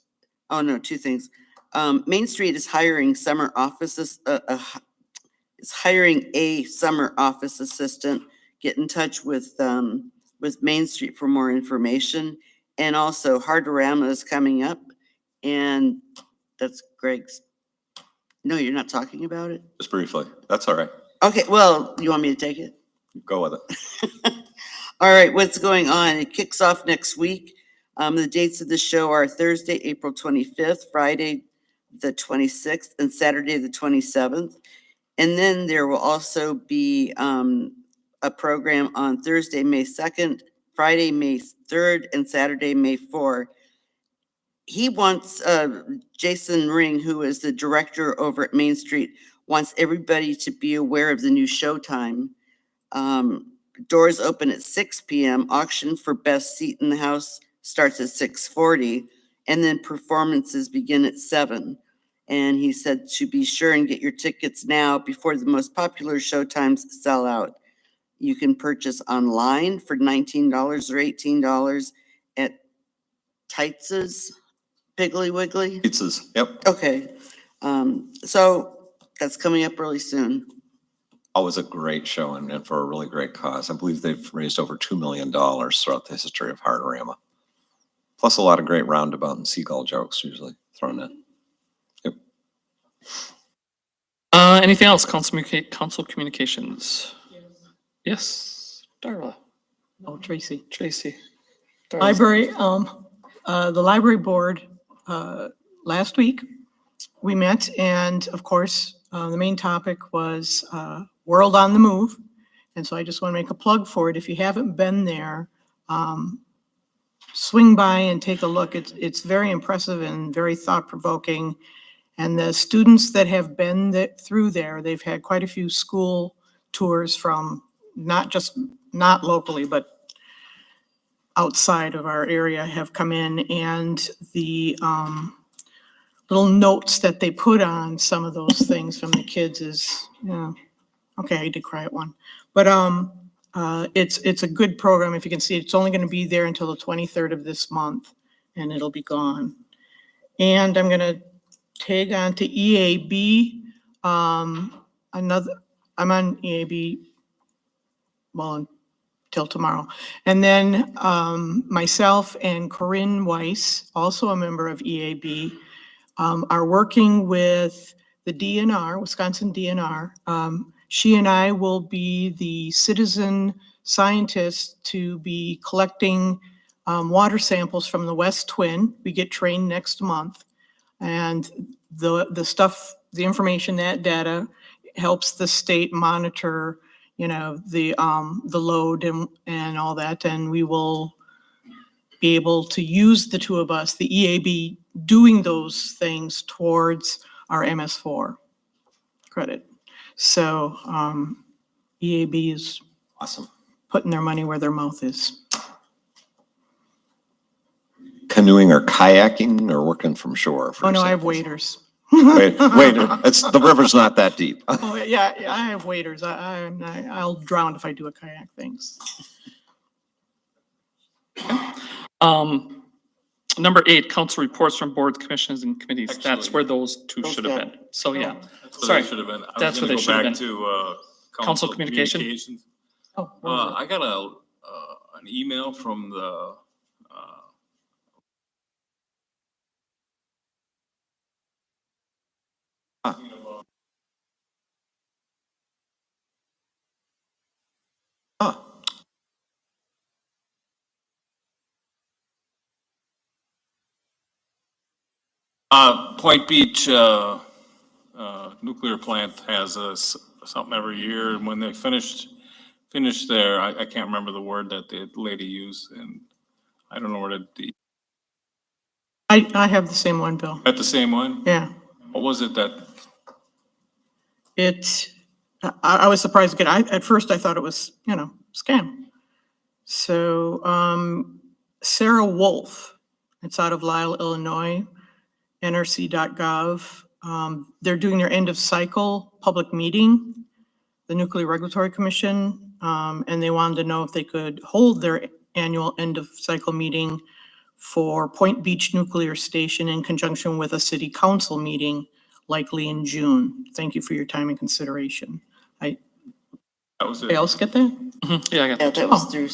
oh no, two things. Main Street is hiring summer offices, is hiring a summer office assistant. Get in touch with Main Street for more information. And also Hardorama is coming up, and that's Greg's. No, you're not talking about it? Just briefly. That's all right. Okay, well, you want me to take it? Go with it. All right, what's going on? It kicks off next week. The dates of the show are Thursday, April 25th, Friday, the 26th, and Saturday, the 27th. And then there will also be a program on Thursday, May 2nd, Friday, May 3rd, and Saturday, May 4th. He wants, Jason Ring, who is the director over at Main Street, wants everybody to be aware of the new showtime. Doors open at 6 p.m. Auction for best seat in the house starts at 6:40, and then performances begin at 7. And he said to be sure and get your tickets now before the most popular showtimes sell out. You can purchase online for $19 or $18 at Tights' Piggly Wiggly. Pizzas, yep. Okay, so that's coming up really soon. Always a great show and for a really great cause. I believe they've raised over $2 million throughout the history of Hardorama. Plus a lot of great roundabout and seagull jokes usually thrown in. Yep. Anything else, council communications? Yes, Darla. No, Tracy. Tracy. Darla. Library, the library board, last week, we met, and of course, the main topic was World on the Move. And so I just want to make a plug for it. If you haven't been there, swing by and take a look. It's very impressive and very thought-provoking. And the students that have been through there, they've had quite a few school tours from not locally, but outside of our area have come in, and the little notes that they put on some of those things from the kids is, okay, I did cry at one. But It's a good program. If you can see, it's only going to be there until the 23rd of this month, and it'll be gone. And I'm going to tag on to EAB. I'm on EAB, well, until tomorrow. And then myself and Corinne Weiss, also a member of EAB, are working with the DNR, Wisconsin DNR. She and I will be the citizen scientists to be collecting water samples from the West Twin. We get trained next month. And the stuff, the information, that data helps the state monitor, the load and all that. And we will be able to use the two of us, the EAB, doing those things towards our MS4 credit. So EAB is Awesome. putting their money where their mouth is. Canoeing or kayaking or working from shore? for Oh, no, I have samples? waders. Wait, the river's not that deep. Oh, yeah, I have waders. I'll drown if I do a kayak things. Number 8, council reports from boards, commissions, and committees. That's Actually, where those two those should have got- been. So, yeah. That's what Sorry. they should have been. I was That's what gonna they go should have back been. to, Council communication? communications. Oh, what was it? I got an email from the, Huh. Point Beach, nuclear plant has something every year, and when they finished there, I can't remember the word that the lady used, and I don't know where I have the same one, Bill. at the same one? Yeah. What was it that, I was surprised again. At first I thought it was, scam. So, Sarah Wolf, it's out of Lisle, Illinois, nrc.gov. They're doing their end of cycle public meeting, the Nuclear Regulatory Commission, and they wanted to know if they could hold their annual end of cycle meeting for Point Beach Nuclear Station in conjunction with a city council meeting, likely in June. Thank you for your time and consideration. that was it? Anybody else get that? Mhm. Yeah, I got Yeah, that. that was through.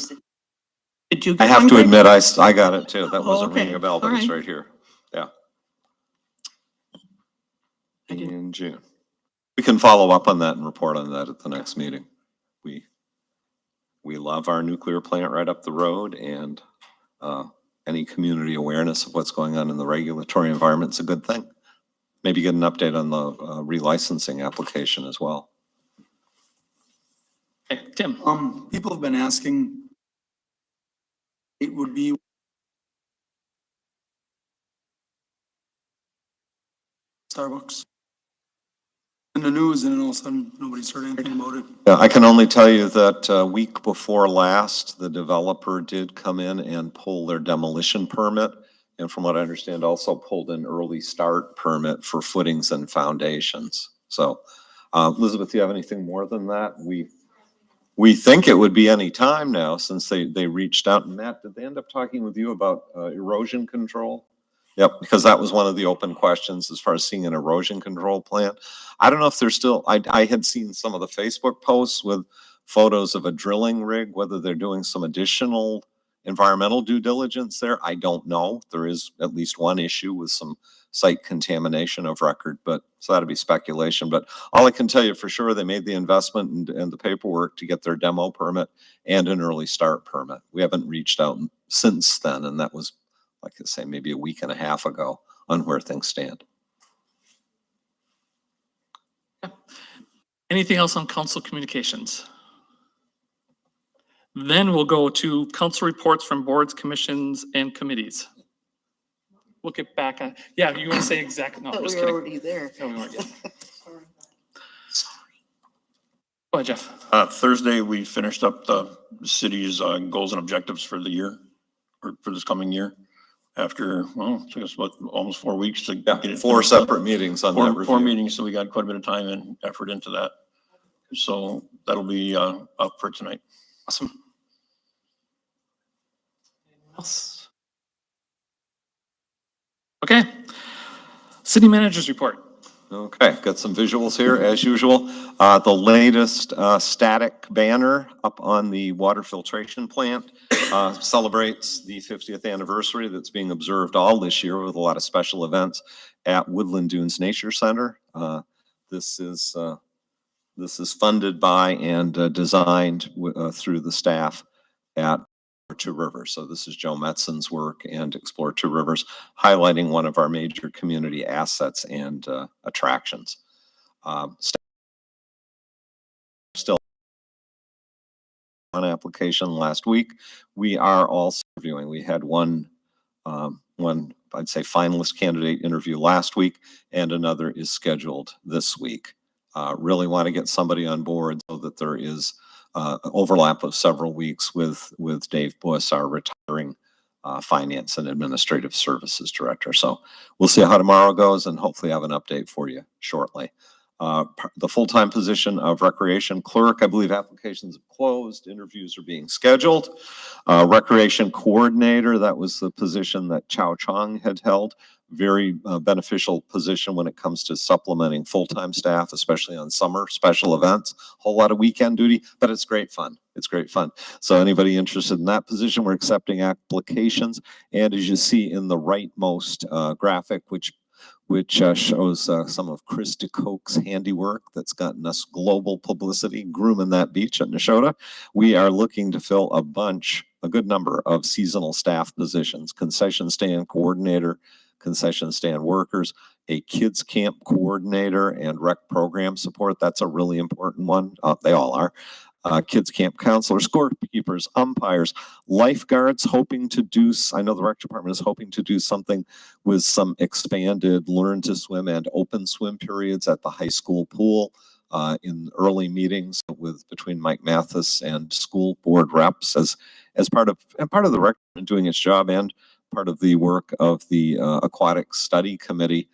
Did you I get have one, to Greg? admit, I got it too. That wasn't okay. ringing a bell, but All it's right. right here. Yeah. I didn't- In June. We can follow up on that and report on that at the next meeting. We love our nuclear plant right up the road, and any community awareness of what's going on in the regulatory environment is a good thing. Maybe get an update on the relicensing application as well. Okay, Tim. People have been asking, it would be Starbucks in the news, and then all of a sudden, nobody's heard anything about it. Yeah, I can only tell you that week before last, the developer did come in and pull their demolition permit. And from what I understand, also pulled an early start permit for footings and foundations. So, Elizabeth, do you have anything more than that? We think it would be any time now since they reached out. And Matt, did they end up talking with you about erosion control? Yep, because that was one of the open questions as far as seeing an erosion control plan. I don't know if there's still, I had seen some of the Facebook posts with photos of a drilling rig, whether they're doing some additional environmental due diligence there. I don't know. There is at least one issue with some site contamination of record, but so that'd be speculation. But all I can tell you for sure, they made the investment and the paperwork to get their demo permit and an early start permit. We haven't reached out since then, and that was, like I say, maybe a week and a half ago on where things stand. Anything else on council communications? Then we'll go to council reports from boards, commissions, and committees. We'll get back on, yeah, you want to say exactly, no, I'm Thought just we were kidding. already there. No, we weren't yet. Go ahead, Jeff. Thursday, we finished up the city's goals and objectives for the year, or for this coming year. After, well, it took us about almost 4 weeks to Yeah, get it. 4 finished up. separate meetings on that Four review. meetings, so we got quite a bit of time and effort into that. So that'll be up for tonight. Awesome. Anyone else? Okay. City managers report. Okay, got some visuals here as usual. The latest static banner up on the water filtration plant celebrates the 50th anniversary that's being observed all this year with a lot of special events at Woodland Dunes Nature Center. This is funded by and designed through the staff at Two Rivers. So this is Joe Metzon's work and Explore Two Rivers, highlighting one of our major community assets and attractions. Still on application last week. We are also reviewing. We had one, I'd say, finalist candidate interview last week, and another is scheduled this week. Really want to get somebody on board so that there is overlap of several weeks with Dave Buss, our retiring Finance and Administrative Services Director. So we'll see how tomorrow goes and hopefully have an update for you shortly. The full-time position of Recreation Clerk, I believe applications have closed, interviews are being scheduled. Recreation Coordinator, that was the position that Chow Chong had held. Very beneficial position when it comes to supplementing full-time staff, especially on summer special events. Whole lot of weekend duty, but it's great fun. It's great fun. So anybody interested in that position, we're accepting applications. And as you see in the rightmost graphic, which shows some of Chris DeCoke's handiwork that's gotten us global publicity, grooming that beach at Neshota. We are looking to fill a good number of seasonal staff positions, concession stand coordinator, concession stand workers, a kids camp coordinator, and rec program support. That's a really important one. They all are. Kids camp counselors, scorekeepers, umpires, lifeguards, hoping to do, I know the rec department is hoping to do something with some expanded learn to swim and open swim periods at the high school pool in early meetings between Mike Mathis and school board reps as part of the rec department doing its job and part of the work of the aquatic study committee.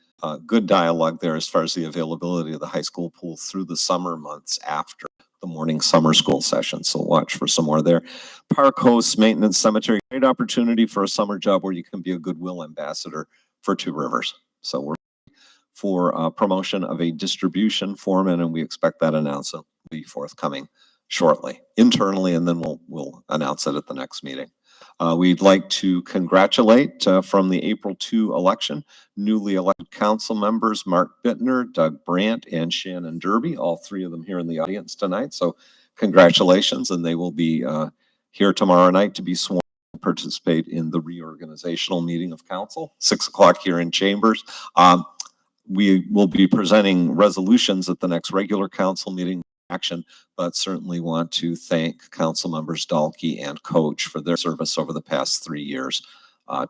Good dialogue there as far as the availability of the high school pool through the summer months after the morning summer school session. So watch for some more there. Park hosts, maintenance, cemetery, great opportunity for a summer job where you can be a goodwill ambassador for Two Rivers. So we're for promotion of a distribution foreman, and we expect that announcement will be forthcoming shortly internally, and then we'll announce it at the next meeting. We'd like to congratulate from the April 2 election, newly elected council members, Mark Bittner, Doug Brandt, and Shannon Derby, all three of them here in the audience tonight. So congratulations, and they will be here tomorrow night to be sworn and participate in the reorganizational meeting of council, 6 o'clock here in Chambers. We will be presenting resolutions at the next regular council meeting action, but certainly want to thank council members Dahlke and Coach for their service over the past 3 years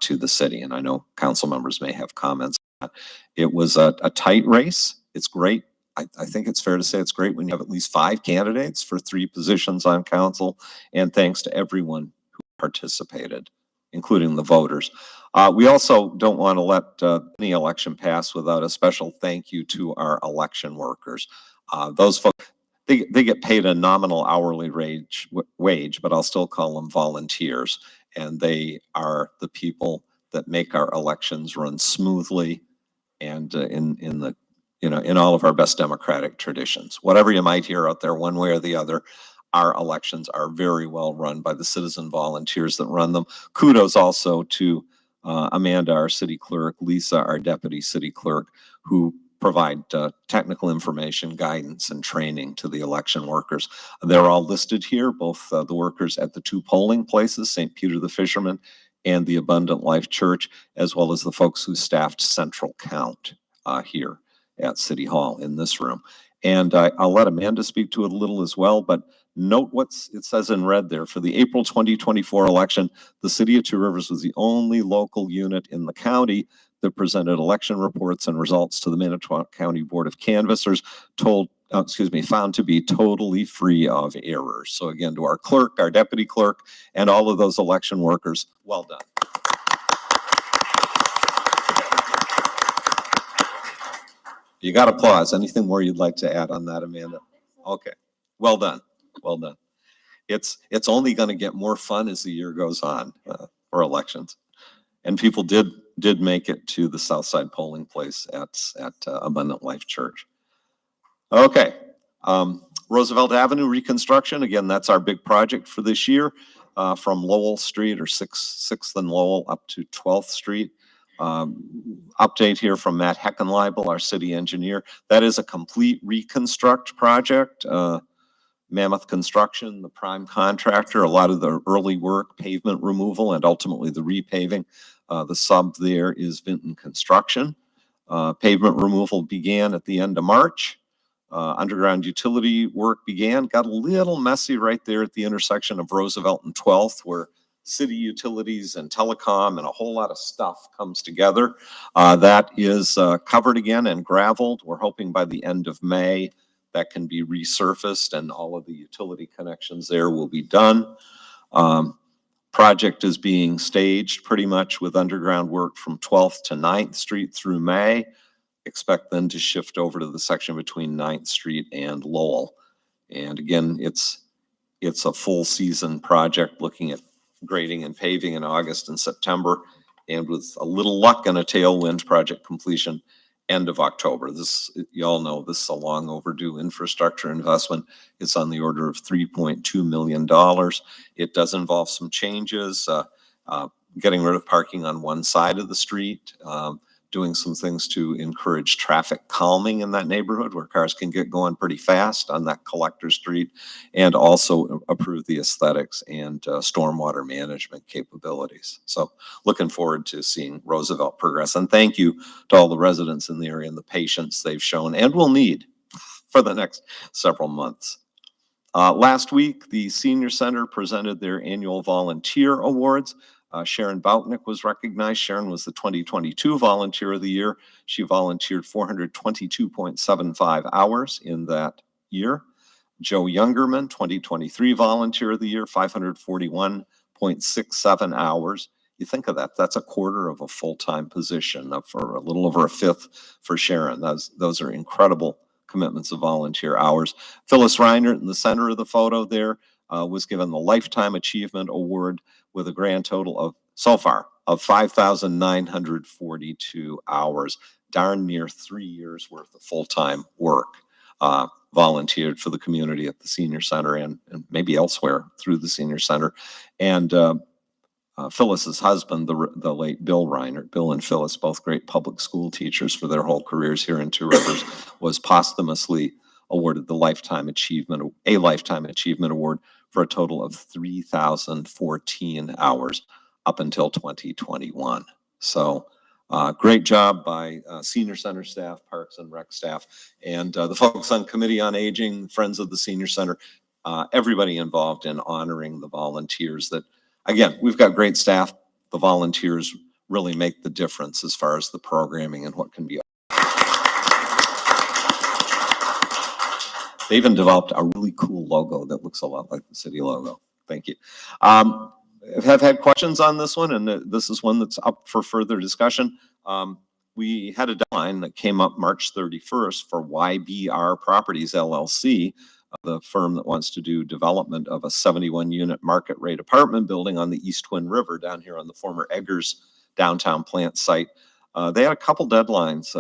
to the city. And I know council members may have comments. It was a tight race. It's great. I think it's fair to say it's great when you have at least 5 candidates for 3 positions on council. And thanks to everyone who participated, including the voters. We also don't want to let any election pass without a special thank you to our election workers. Those folks, they get paid a nominal hourly wage, but I'll still call them volunteers. And they are the people that make our elections run smoothly and in all of our best democratic traditions. Whatever you might hear out there, one way or the other, our elections are very well run by the citizen volunteers that run them. Kudos also to Amanda, our city clerk, Lisa, our deputy city clerk, who provide technical information, guidance, and training to the election workers. They're all listed here, both the workers at the 2 polling places, St. Peter the Fisherman and the Abundant Life Church, as well as the folks who staffed Central Count here at City Hall in this room. And I'll let Amanda speak to it a little as well, but note what it says in red there. For the April 2024 election, the city of Two Rivers was the only local unit in the county that presented election reports and results to the Manitowoc County Board of Canvassers, found to be totally free of errors. So again, to our clerk, our deputy clerk, and all of those election workers, well done. You got applause. Anything more you'd like to add on that, Amanda? Okay, well done, well done. it's only going to get more fun as the year goes on for elections. And people did make it to the South Side polling place at Abundant Life Church. Okay, Roosevelt Avenue reconstruction. Again, that's our big project for this year, from Lowell Street or 6th and Lowell up to 12th Street. Update here from Matt Heckenleibel, our city engineer. That is a complete reconstruct project. Mammoth Construction, the prime contractor, a lot of the early work, pavement removal, and ultimately the repaving. The sub there is Vinton Construction. Pavement removal began at the end of March. Underground utility work began. Got a little messy right there at the intersection of Roosevelt and 12th, where city utilities and telecom and a whole lot of stuff comes together. That is covered again and gravelled. We're hoping by the end of May that can be resurfaced and all of the utility connections there will be done. Project is being staged pretty much with underground work from 12th to 9th Street through May. Expect then to shift over to the section between 9th Street and Lowell. And again, it's a full season project looking at grading and paving in August and September, and with a little luck and a tailwind, project completion end of October. This, you all know, this is a long overdue infrastructure investment. It's on the order of $3.2 million. It does involve some changes, getting rid of parking on one side of the street, doing some things to encourage traffic calming in that neighborhood where cars can get going pretty fast on that collector street, and also improve the aesthetics and stormwater management capabilities. So looking forward to seeing Roosevelt progress. And thank you to all the residents in the area and the patience they've shown and will need for the next several months. Last week, the Senior Center presented their annual volunteer awards. Sharon Boutnick was recognized. Sharon was the 2022 Volunteer of the Year. She volunteered 422.75 hours in that year. Joe Youngerman, 2023 Volunteer of the Year, 541.67 hours. You think of that, that's a quarter of a full-time position, up for a little over a fifth for Sharon. Those are incredible commitments of volunteer hours. Phyllis Reinert in the center of the photo there was given the Lifetime Achievement Award with a grand total of, so far, of 5,942 hours, darn near 3 years worth of full-time work, volunteered for the community at the Senior Center and maybe elsewhere through the Senior Center. And Phyllis's husband, the late Bill Reinert, Bill and Phyllis, both great public school teachers for their whole careers here in Two Rivers, was posthumously awarded the Lifetime Achievement Award for a total of 3,014 hours up until 2021. So great job by Senior Center staff, Parks and Rec staff, and the folks on Committee on Aging, Friends of the Senior Center, everybody involved in honoring the volunteers that, again, we've got great staff. The volunteers really make the difference as far as the programming and what can be. They even developed a really cool logo that looks a lot like the city logo. Thank you. Have had questions on this one, and this is one that's up for further discussion. We had a deadline that came up March 31st for YBR Properties LLC, the firm that wants to do development of a 71-unit market rate apartment building on the East Twin River down here on the former Eggers downtown plant site. They had a couple deadlines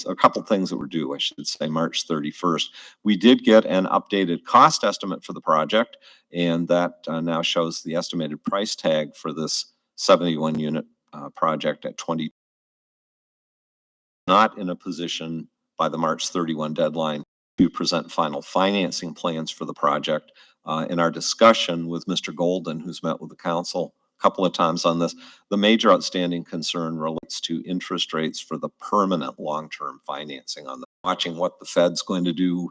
a couple things that were due, I should say, March 31st. We did get an updated cost estimate for the project, and that now shows the estimated price tag for this 71-unit project at $20. Not in a position by the March 31 deadline to present final financing plans for the project. In our discussion with Mr. Golden, who's met with the council a couple of times on this, the major outstanding concern relates to interest rates for the permanent long-term financing on them. Watching what the Fed's going to do,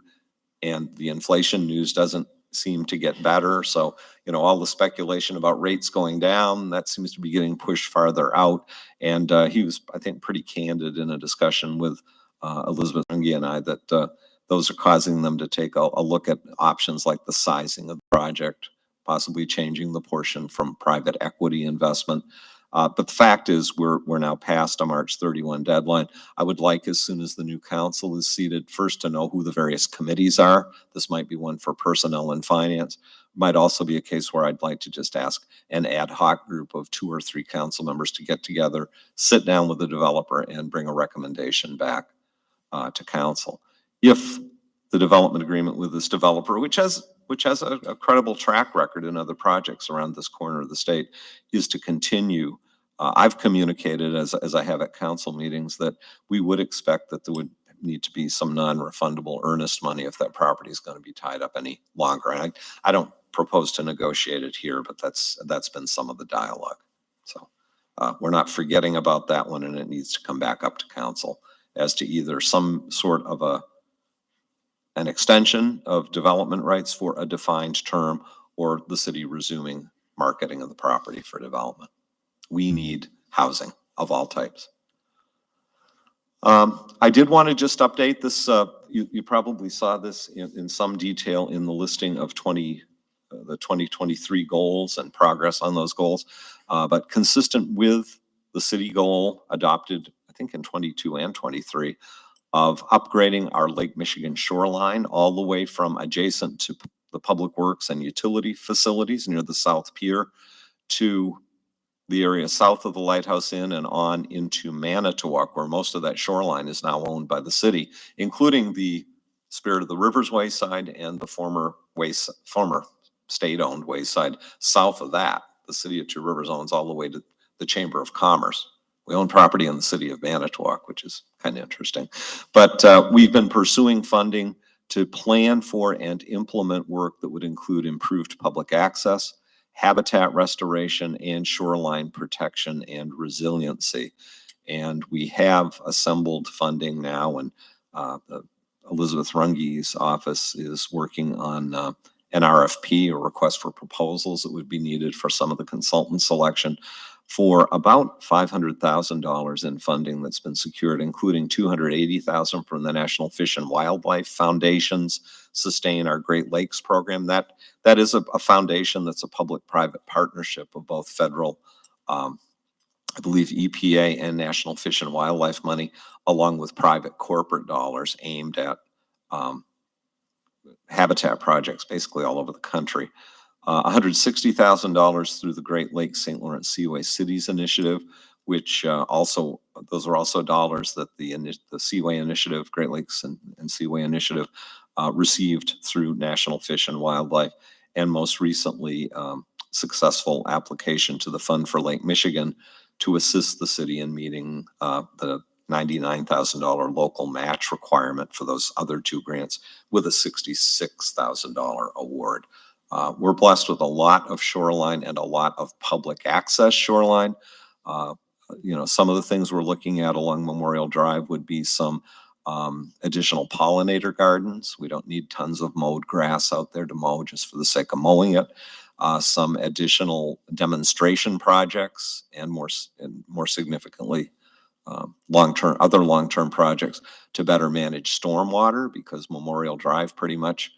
and the inflation news doesn't seem to get better. So, all the speculation about rates going down, that seems to be getting pushed farther out. And he was, I think, pretty candid in a discussion with Elizabeth Unge and I that those are causing them to take a look at options like the sizing of the project, possibly changing the portion from private equity investment. But the fact is we're now past a March 31 deadline. I would like, as soon as the new council is seated, first to know who the various committees are. This might be one for personnel and finance, might also be a case where I'd like to just ask an ad hoc group of 2 or 3 council members to get together, sit down with the developer and bring a recommendation back to council. If the development agreement with this developer, which has a credible track record in other projects around this corner of the state, is to continue, I've communicated, as I have at council meetings, that we would expect that there would need to be some non-refundable earnest money if that property is going to be tied up any longer. And I don't propose to negotiate it here, but that's been some of the dialogue. So we're not forgetting about that one, and it needs to come back up to council as to either some sort of an extension of development rights for a defined term, or the city resuming marketing of the property for development. We need housing of all types. I did want to just update this. You probably saw this in some detail in the listing of the 2023 goals and progress on those goals. But consistent with the city goal adopted, I think in 22 and 23, of upgrading our Lake Michigan shoreline all the way from adjacent to the public works and utility facilities near the South Pier to the area south of the Lighthouse Inn and on into Manitowoc, where most of that shoreline is now owned by the city, including the Spirit of the Rivers Wayside and the former state-owned Wayside. South of that, the city of Two Rivers owns all the way to the Chamber of Commerce. We own property in the city of Manitowoc, which is kind of interesting. But we've been pursuing funding to plan for and implement work that would include improved public access, habitat restoration, and shoreline protection and resiliency. And we have assembled funding now, and Elizabeth Runge's office is working on an RFP, or request for proposals, that would be needed for some of the consultant selection, for about $500,000 in funding that's been secured, including $280,000 from the National Fish and Wildlife Foundation's Sustain Our Great Lakes program. That is a foundation that's a public-private partnership of both federal, I believe EPA and National Fish and Wildlife money, along with private corporate dollars aimed at habitat projects basically all over the country. $160,000 through the Great Lakes St. Lawrence Seaway Cities Initiative, which those are also dollars that the Seaway Initiative, Great Lakes and Seaway Initiative, received through National Fish and Wildlife, and most recently successful application to the Fund for Lake Michigan to assist the city in meeting the $99,000 local match requirement for those other 2 grants, with a $66,000 award. We're blessed with a lot of shoreline and a lot of public access shoreline. Some of the things we're looking at along Memorial Drive would be some additional pollinator gardens. We don't need tons of mowed grass out there to mow just for the sake of mowing it. Some additional demonstration projects, and more significantly, other long-term projects to better manage stormwater, because Memorial Drive pretty much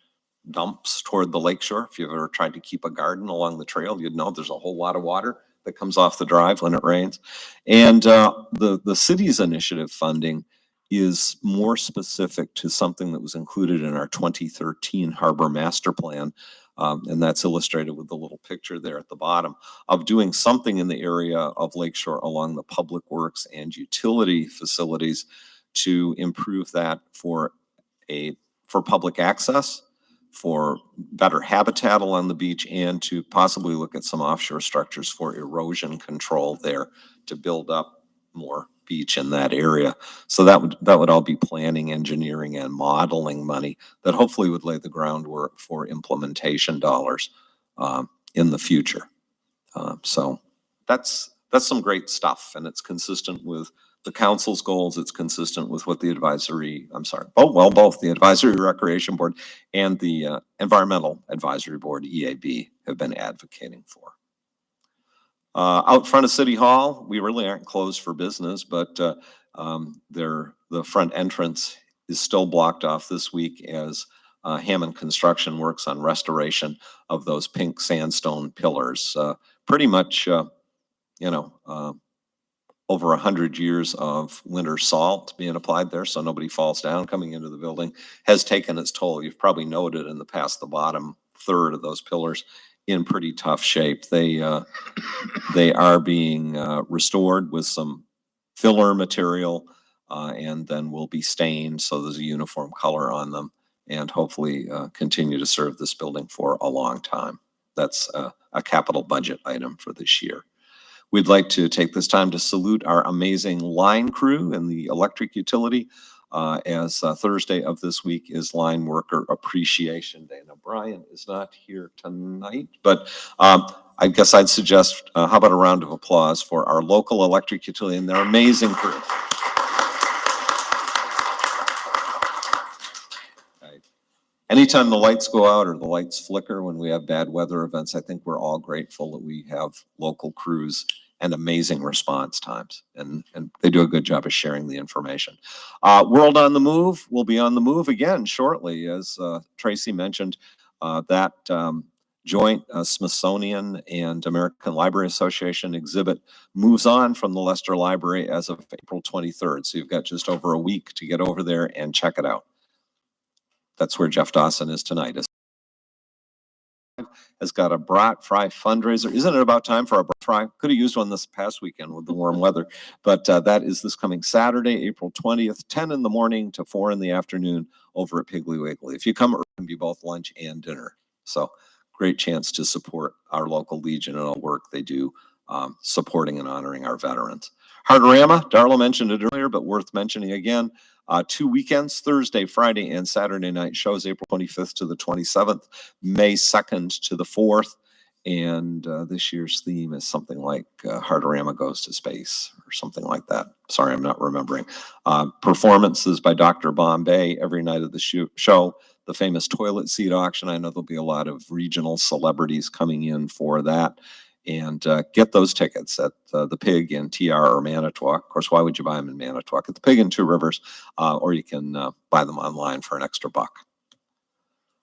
dumps toward the lakeshore. If you've ever tried to keep a garden along the trail, you'd know there's a whole lot of water that comes off the drive when it rains. And the city's initiative funding is more specific to something that was included in our 2013 Harbor Master Plan. And that's illustrated with the little picture there at the bottom, of doing something in the area of lakeshore along the public works and utility facilities to improve that for public access, for better habitat along the beach, and to possibly look at some offshore structures for erosion control there to build up more beach in that area. So that would all be planning, engineering, and modeling money that hopefully would lay the groundwork for implementation dollars in the future. So that's some great stuff, and it's consistent with the council's goals. It's consistent with what both the Advisory Recreation Board and the Environmental Advisory Board, EAB, have been advocating for. Out front of City Hall, we really aren't closed for business, but the front entrance is still blocked off this week as Hammond Construction works on restoration of those pink sandstone pillars. Pretty much, over 100 years of winter salt being applied there so nobody falls down coming into the building has taken its toll. You've probably noted in the past, the bottom third of those pillars in pretty tough shape. They are being restored with some filler material, and then will be stained so there's a uniform color on them, and hopefully continue to serve this building for a long time. That's a capital budget item for this year. We'd like to take this time to salute our amazing line crew in the electric utility, as Thursday of this week is Line Worker Appreciation Day. Now, Brian is not here tonight, but I guess I'd suggest, how about a round of applause for our local electric utility and their amazing crew. Anytime the lights go out or the lights flicker when we have bad weather events, I think we're all grateful that we have local crews and amazing response times. And they do a good job of sharing the information. World on the Move will be on the move again shortly. As Tracy mentioned, that joint Smithsonian and American Library Association exhibit moves on from the Leicester Library as of April 23rd. So you've got just over a week to get over there and check it out. That's where Jeff Dawson is tonight. Has got a brat fry fundraiser. Isn't it about time for a brat fry? Could have used one this past weekend with the warm weather, but that is this coming Saturday, April 20th, 10 in the morning to 4 in the afternoon over at Piggly Wiggly. If you come, it can be both lunch and dinner. So great chance to support our local Legion and all work they do supporting and honoring our veterans. Heartorama, Darla mentioned it earlier, but worth mentioning again. 2 weekends, Thursday, Friday, and Saturday night shows, April 25th to the 27th, May 2nd to the 4th. And this year's theme is something like Heartorama Goes to Space or something like that. Sorry, I'm not remembering. Performances by Dr. Bombay every night of the show. The famous toilet seat auction. I know there'll be a lot of regional celebrities coming in for that. And get those tickets at the Pig in TR or Manitowoc. Of course, why would you buy them in Manitowoc? At the Pig in Two Rivers, or you can buy them online for an extra $1.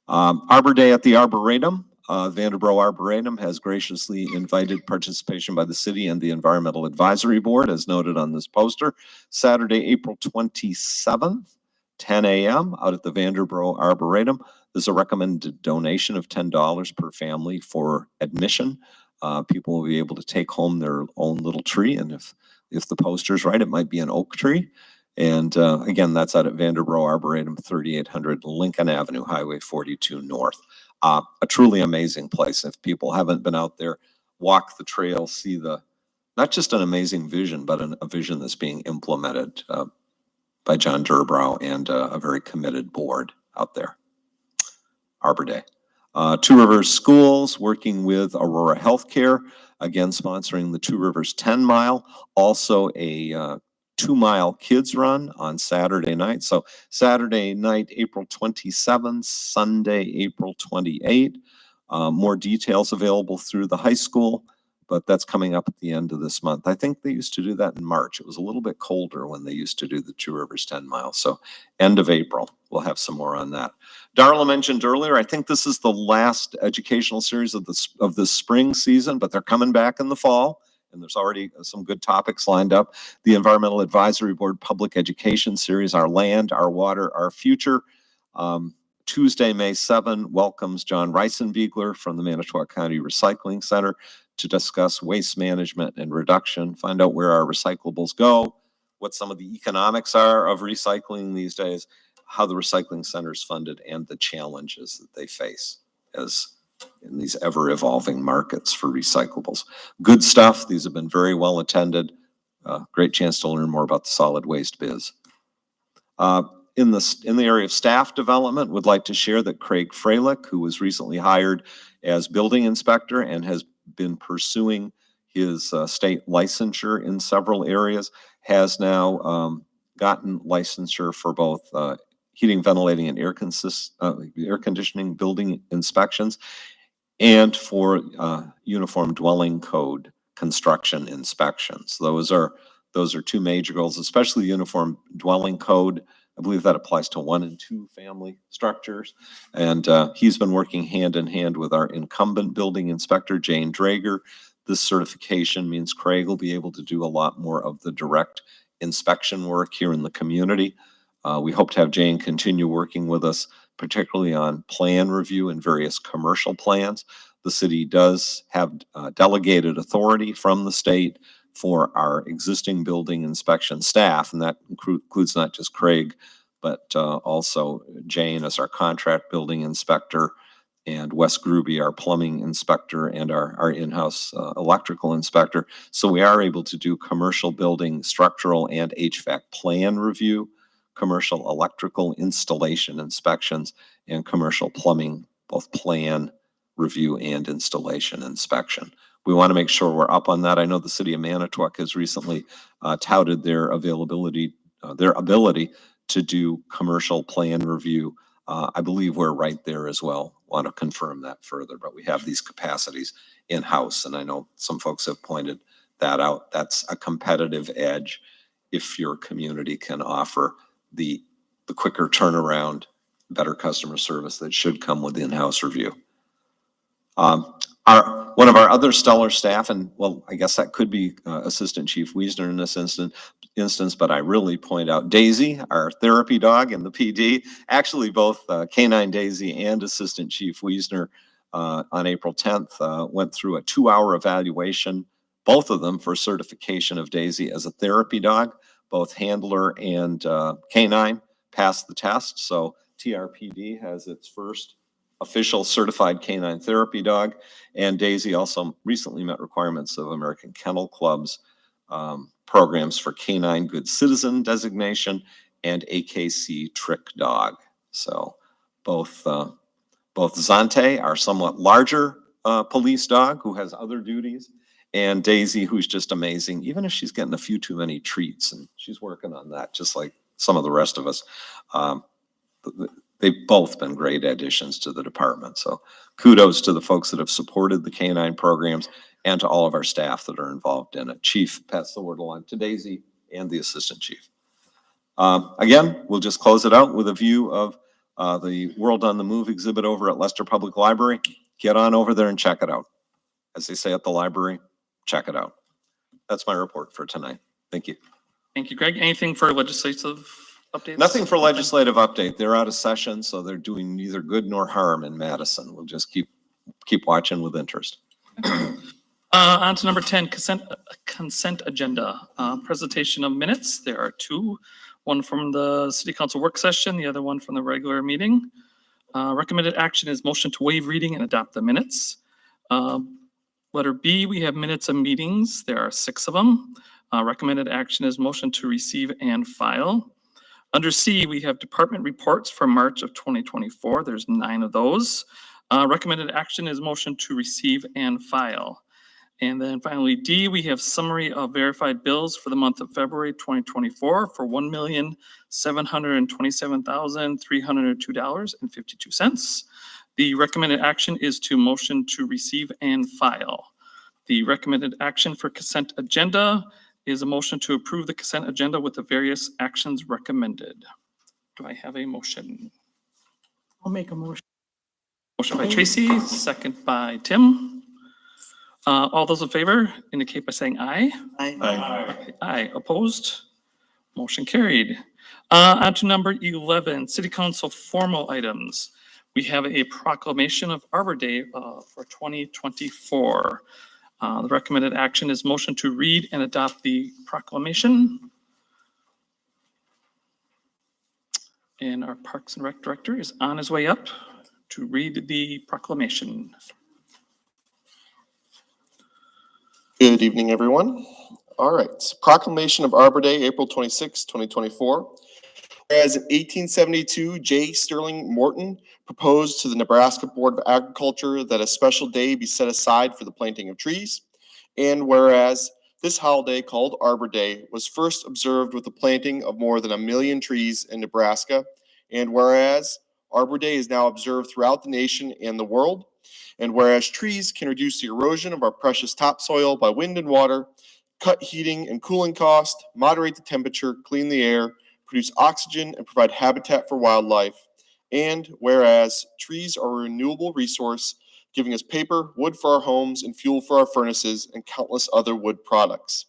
Arbor Day at the Arboretum. Vanderbroek Arboretum has graciously invited participation by the city and the Environmental Advisory Board, as noted on this poster. Saturday, April 27th, 10 a.m. out at the Vanderbroek Arboretum. There's a recommended donation of $10 per family for admission. People will be able to take home their own little tree, and if the poster's right, it might be an oak tree. And again, that's out at Vanderbroek Arboretum, 3800 Lincoln Avenue, Highway 42 North. A truly amazing place. If people haven't been out there, walk the trail, see not just an amazing vision, but a vision that's being implemented by John Durbrow and a very committed board out there. Arbor Day. Two Rivers Schools working with Aurora Healthcare, again sponsoring the Two Rivers 10 mile, also a 2-mile kids run on Saturday night. So Saturday night, April 27th, Sunday, April 28th. More details available through the high school, but that's coming up at the end of this month. I think they used to do that in March. It was a little bit colder when they used to do the Two Rivers 10 miles. So end of April, we'll have some more on that. Darla mentioned earlier, I think this is the last educational series of the spring season, but they're coming back in the fall, and there's already some good topics lined up. The Environmental Advisory Board Public Education Series, Our Land, Our Water, Our Future. Tuesday, May 7, welcomes John Reisenbiegler from the Manitowoc County Recycling Center to discuss waste management and reduction, find out where our recyclables go, what some of the economics are of recycling these days, how the recycling center is funded, and the challenges that they face as in these ever-evolving markets for recyclables. Good stuff. These have been very well attended. Great chance to learn more about the solid waste biz. In the area of staff development, would like to share that Craig Freilich, who was recently hired as building inspector and has been pursuing his state licensure in several areas, has now gotten licensure for both heating, ventilating, and air conditioning building inspections, and for uniform dwelling code construction inspections. Those are two major goals, especially the uniform dwelling code. I believe that applies to 1 and 2 family structures. And he's been working hand in hand with our incumbent building inspector, Jane Drager. This certification means Craig will be able to do a lot more of the direct inspection work here in the community. We hope to have Jane continue working with us particularly on plan review and various commercial plans. The city does have delegated authority from the state for our existing building inspection staff, and that includes not just Craig, but also Jane as our contract building inspector, and Wes Gruby, our plumbing inspector, and our in-house electrical inspector. So we are able to do commercial building structural and HVAC plan review, commercial electrical installation inspections, and commercial plumbing, both plan review and installation inspection. We want to make sure we're up on that. I know the city of Manitowoc has recently touted their ability to do commercial plan review. I believe we're right there as well. Want to confirm that further, but we have these capacities in-house, and I know some folks have pointed that out. That's a competitive edge if your community can offer the quicker turnaround, better customer service that should come with in-house review. One of our other stellar staff, and well, I guess that could be Assistant Chief Wiesner in this instance, but I really point out Daisy, our therapy dog in the PD. Actually, both Canine Daisy and Assistant Chief Wiesner on April 10th went through a 2-hour evaluation, both of them for certification of Daisy as a therapy dog. Both handler and canine passed the test, so TRPD has its first official certified canine therapy dog, and Daisy also recently met requirements of American Kennel Club's programs for Canine Good Citizen designation and AKC Trick Dog. So both Zante, our somewhat larger police dog who has other duties, and Daisy, who's just amazing, even if she's getting a few too many treats, and she's working on that just like some of the rest of us. They've both been great additions to the department. So kudos to the folks that have supported the canine programs and to all of our staff that are involved in it. Chief, pass the word along to Daisy and the Assistant Chief. Again, we'll just close it out with a view of the World on the Move exhibit over at Leicester Public Library. Get on over there and check it out. As they say at the library, check it out. That's my report for tonight. Thank you. Thank you, Greg. Anything for legislative updates? Nothing for legislative update. They're out of session, so they're doing neither good nor harm in Madison. We'll just keep watching with interest. On to number 10, consent agenda. Presentation of minutes. There are two, one from the city council work session, the other one from the regular meeting. Recommended action is motion to waive reading and adopt the minutes. Letter B, we have minutes of meetings. There are 6 of them. Recommended action is motion to receive and file. Under C, we have department reports for March of 2024. There's 9 of those. Recommended action is motion to receive and file. And then finally, D, we have summary of verified bills for the month of February 2024 for $1,727,302.52. The recommended action is to motion to receive and file. The recommended action for consent agenda is a motion to approve the consent agenda with the various actions recommended. Do I have a motion? I'll make a motion. Motion by Tracy, second by Tim. All those in favor indicate by saying aye. Aye. Aye, opposed? Motion carried. On to number 11, City Council formal items. We have a proclamation of Arbor Day for 2024. The recommended action is motion to read and adopt the proclamation. And our Parks and Rec Director is on his way up to read the proclamation. Good evening, everyone. All right, proclamation of Arbor Day, April 26, 2024. Whereas in 1872, J. Sterling Morton proposed to the Nebraska Board of Agriculture that a special day be set aside for the planting of trees. And whereas this holiday, called Arbor Day, was first observed with the planting of more than 1 million trees in Nebraska. And whereas Arbor Day is now observed throughout the nation and the world. And whereas trees can reduce the erosion of our precious topsoil by wind and water, cut heating and cooling cost, moderate the temperature, clean the air, produce oxygen, and provide habitat for wildlife. And whereas trees are a renewable resource, giving us paper, wood for our homes, and fuel for our furnaces, and countless other wood products.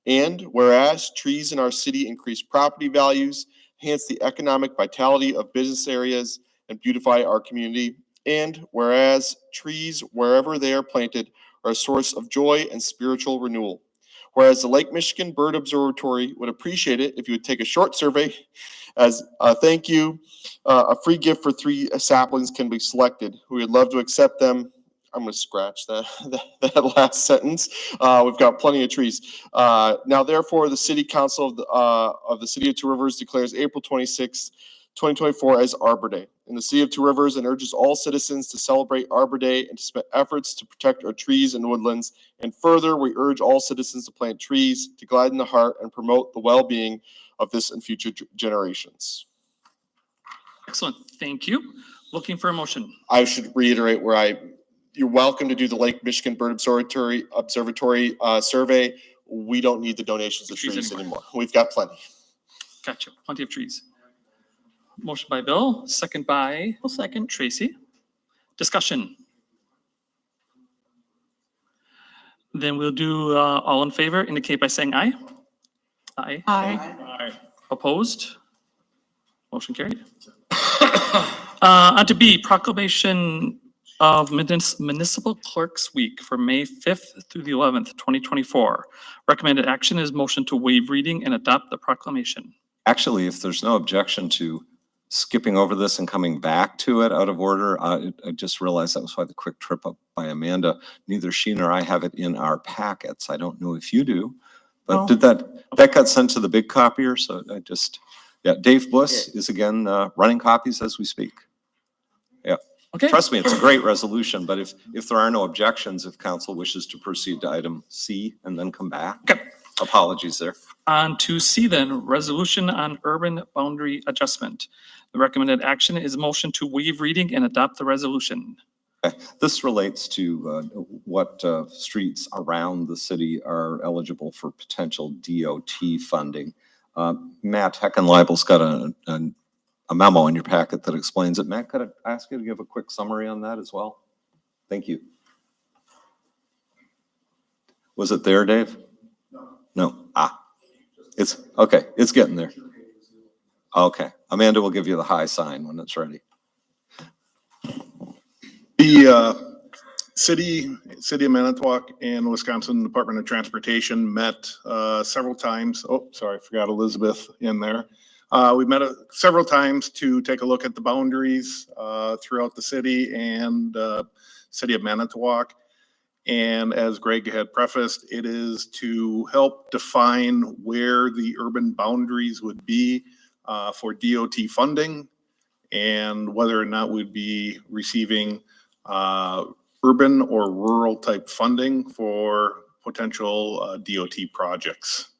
And whereas trees in our city increase property values, enhance the economic vitality of business areas, and beautify our community. And whereas trees, wherever they are planted, are a source of joy and spiritual renewal. Whereas the Lake Michigan Bird Observatory would appreciate it if you would take a short survey as a thank you. A free gift for 3 saplings can be selected. We would love to accept them. I'm going to scratch that last sentence. We've got plenty of trees. Now, therefore, the City Council of the City of Two Rivers declares April 26, 2024 as Arbor Day in the City of Two Rivers and urges all citizens to celebrate Arbor Day and to spend efforts to protect our trees and woodlands. And further, we urge all citizens to plant trees to gladden the heart and promote the well-being of this and future generations. Excellent. Thank you. Looking for a motion. I should reiterate you're welcome to do the Lake Michigan Bird Observatory survey. We don't need the donations of trees anymore. We've got plenty. Gotcha. Plenty of trees. Motion by Bill, second by Tracy. Discussion. Then we'll do all in favor indicate by saying aye. Aye. Aye. Opposed? Motion carried. On to B, proclamation of Municipal Clerks Week for May 5th through the 11th, 2024. Recommended action is motion to waive reading and adopt the proclamation. Actually, if there's no objection to skipping over this and coming back to it out of order, I just realized that was why the quick trip up by Amanda. Neither she nor I have it in our packets. I don't know if you do, but did that got sent to the big copier? So I just, yeah, Dave Bliss is again running copies as we speak. Yeah. Okay. Trust me, it's a great resolution, but if there are no objections, if council wishes to proceed to item C and then come back. Okay. Apologies there. On to C then, resolution on urban boundary adjustment. The recommended action is motion to waive reading and adopt the resolution. Okay. This relates to what streets around the city are eligible for potential DOT funding. Matt Heckenleibel's got a memo in your packet that explains it. Matt, could I ask you to give a quick summary on that as well? Thank you. Was it there, Dave? No. It's okay. It's getting there. Okay. Amanda will give you the high sign when it's ready. The city of Manitowoc and Wisconsin Department of Transportation met several times. Oh, sorry, I forgot Elizabeth in there. We met several times to take a look at the boundaries throughout the city and city of Manitowoc. And as Greg had prefaced, it is to help define where the urban boundaries would be for DOT funding and whether or not we'd be receiving urban or rural type funding for potential DOT projects.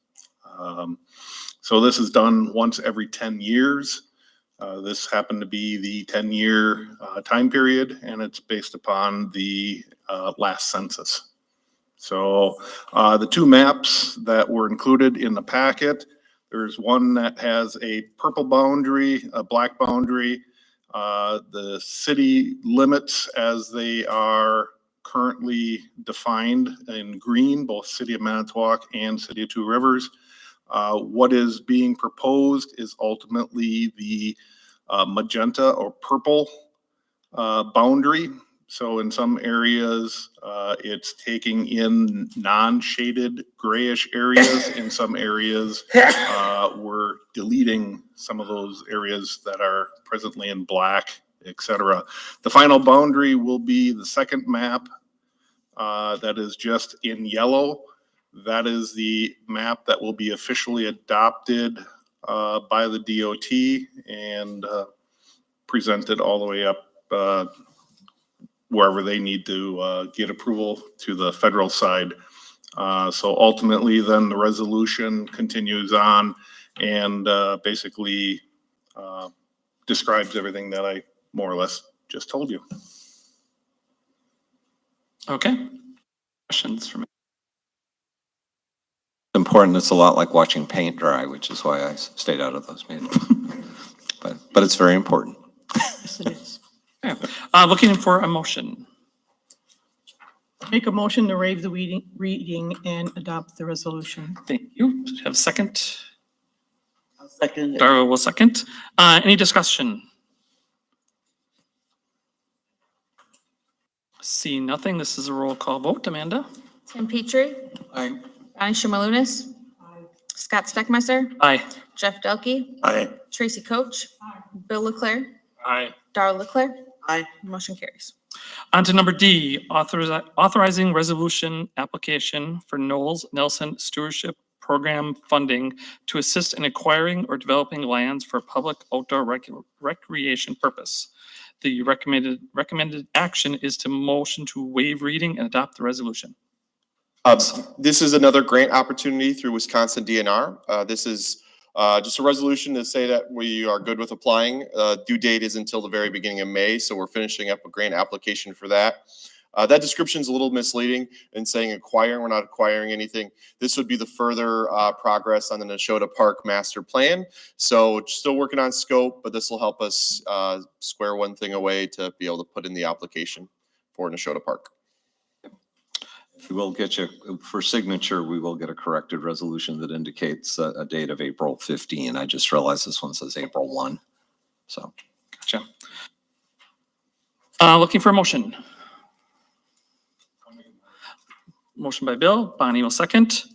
So this is done once every 10 years. This happened to be the 10-year time period, and it's based upon the last census. So the 2 maps that were included in the packet, there's one that has a purple boundary, a black boundary. The city limits as they are currently defined in green, both City of Manitowoc and City of Two Rivers. What is being proposed is ultimately the magenta or purple boundary. So in some areas, it's taking in non-shaded grayish areas. In some areas, we're deleting some of those areas that are presently in black, etc. The final boundary will be the second map that is just in yellow. That is the map that will be officially adopted by the DOT and presented all the way up wherever they need to get approval to the federal side. So ultimately then the resolution continues on and basically describes everything that I more or less just told you. Okay. Questions from Important. It's a lot like watching paint dry, which is why I stayed out of those meetings. but it's very important. Yes, it is. Okay. Looking for a motion. Make a motion to waive the reading and adopt the resolution. Thank you. Have a second? Second. Darrell will second. Any discussion? See nothing. This is a roll call vote. Amanda? Tim Petrie, Aye. Bonnie Shimalunas, Scott Steckmeister, Aye. Jeff Delkey, Aye. Tracy Coach, Bill Leclerc, Aye. Darla Leclerc. Aye. Motion carries. On to number D, authorizing resolution application for Knowles Nelson Stewardship Program funding to assist in acquiring or developing lands for public outdoor recreation purpose. The recommended action is to motion to waive reading and adopt the resolution. This is another grant opportunity through Wisconsin DNR. This is just a resolution to say that we are good with applying. Due date is until the very beginning of May, so we're finishing up a grant application for that. That description is a little misleading in saying acquiring. We're not acquiring anything. This would be the further progress on the Nashotah Park Master Plan. So still working on scope, but this will help us square one thing away to be able to put in the application for Nashotah Park. We will get you, for signature, we will get a corrected resolution that indicates a date of April 15. I just realized this one says April 1. So. Gotcha. Looking for a motion. Motion by Bill, Bonnie will second.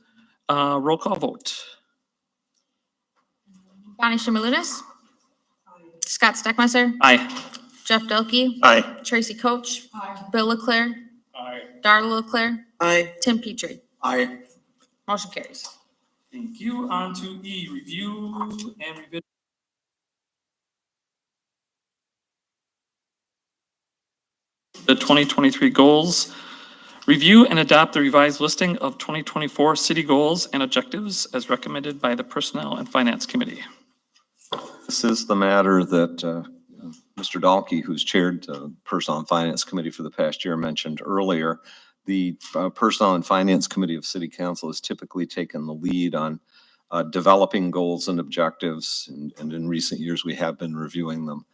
Roll call vote. Bonnie Shimalunas, Scott Steckmeister, Aye. Jeff Delkey, Aye. Tracy Coach, Bill Leclerc, Aye. Darla Leclerc, Aye. Tim Petrie. Aye. Motion carries. Thank you. On to E, review and revision. The 2023 goals. Review and adopt the revised listing of 2024 city goals and objectives as recommended by the Personnel and Finance Committee. This is the matter that Mr. Dahlke, who's chaired the Personnel and Finance Committee for the past year, mentioned earlier. The Personnel and Finance Committee of City Council has typically taken the lead on developing goals and objectives, and in recent years, we have been reviewing them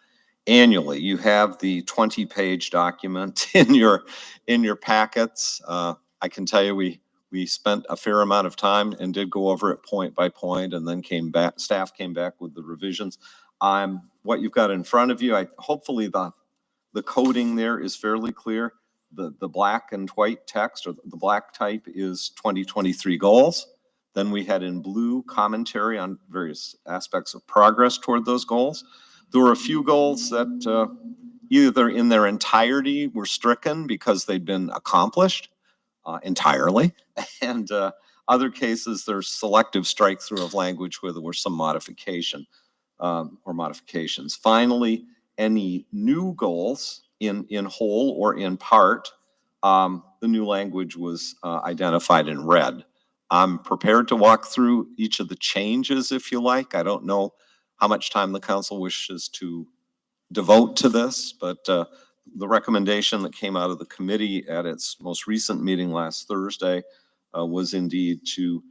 annually. You have the 20-page document in your packets. I can tell you we spent a fair amount of time and did go over it point by point, and then staff came back with the revisions. What you've got in front of you, hopefully the coding there is fairly clear. The black and white text, or the black type, is 2023 goals. Then we had in blue commentary on various aspects of progress toward those goals. There were a few goals that either in their entirety were stricken because they'd been accomplished entirely, and other cases there's selective strike through of language where there were some modification or modifications. Finally, any new goals in whole or in part, the new language was identified in red. I'm prepared to walk through each of the changes if you like. I don't know how much time the council wishes to devote to this, but the recommendation that came out of the committee at its most recent meeting last Thursday was indeed to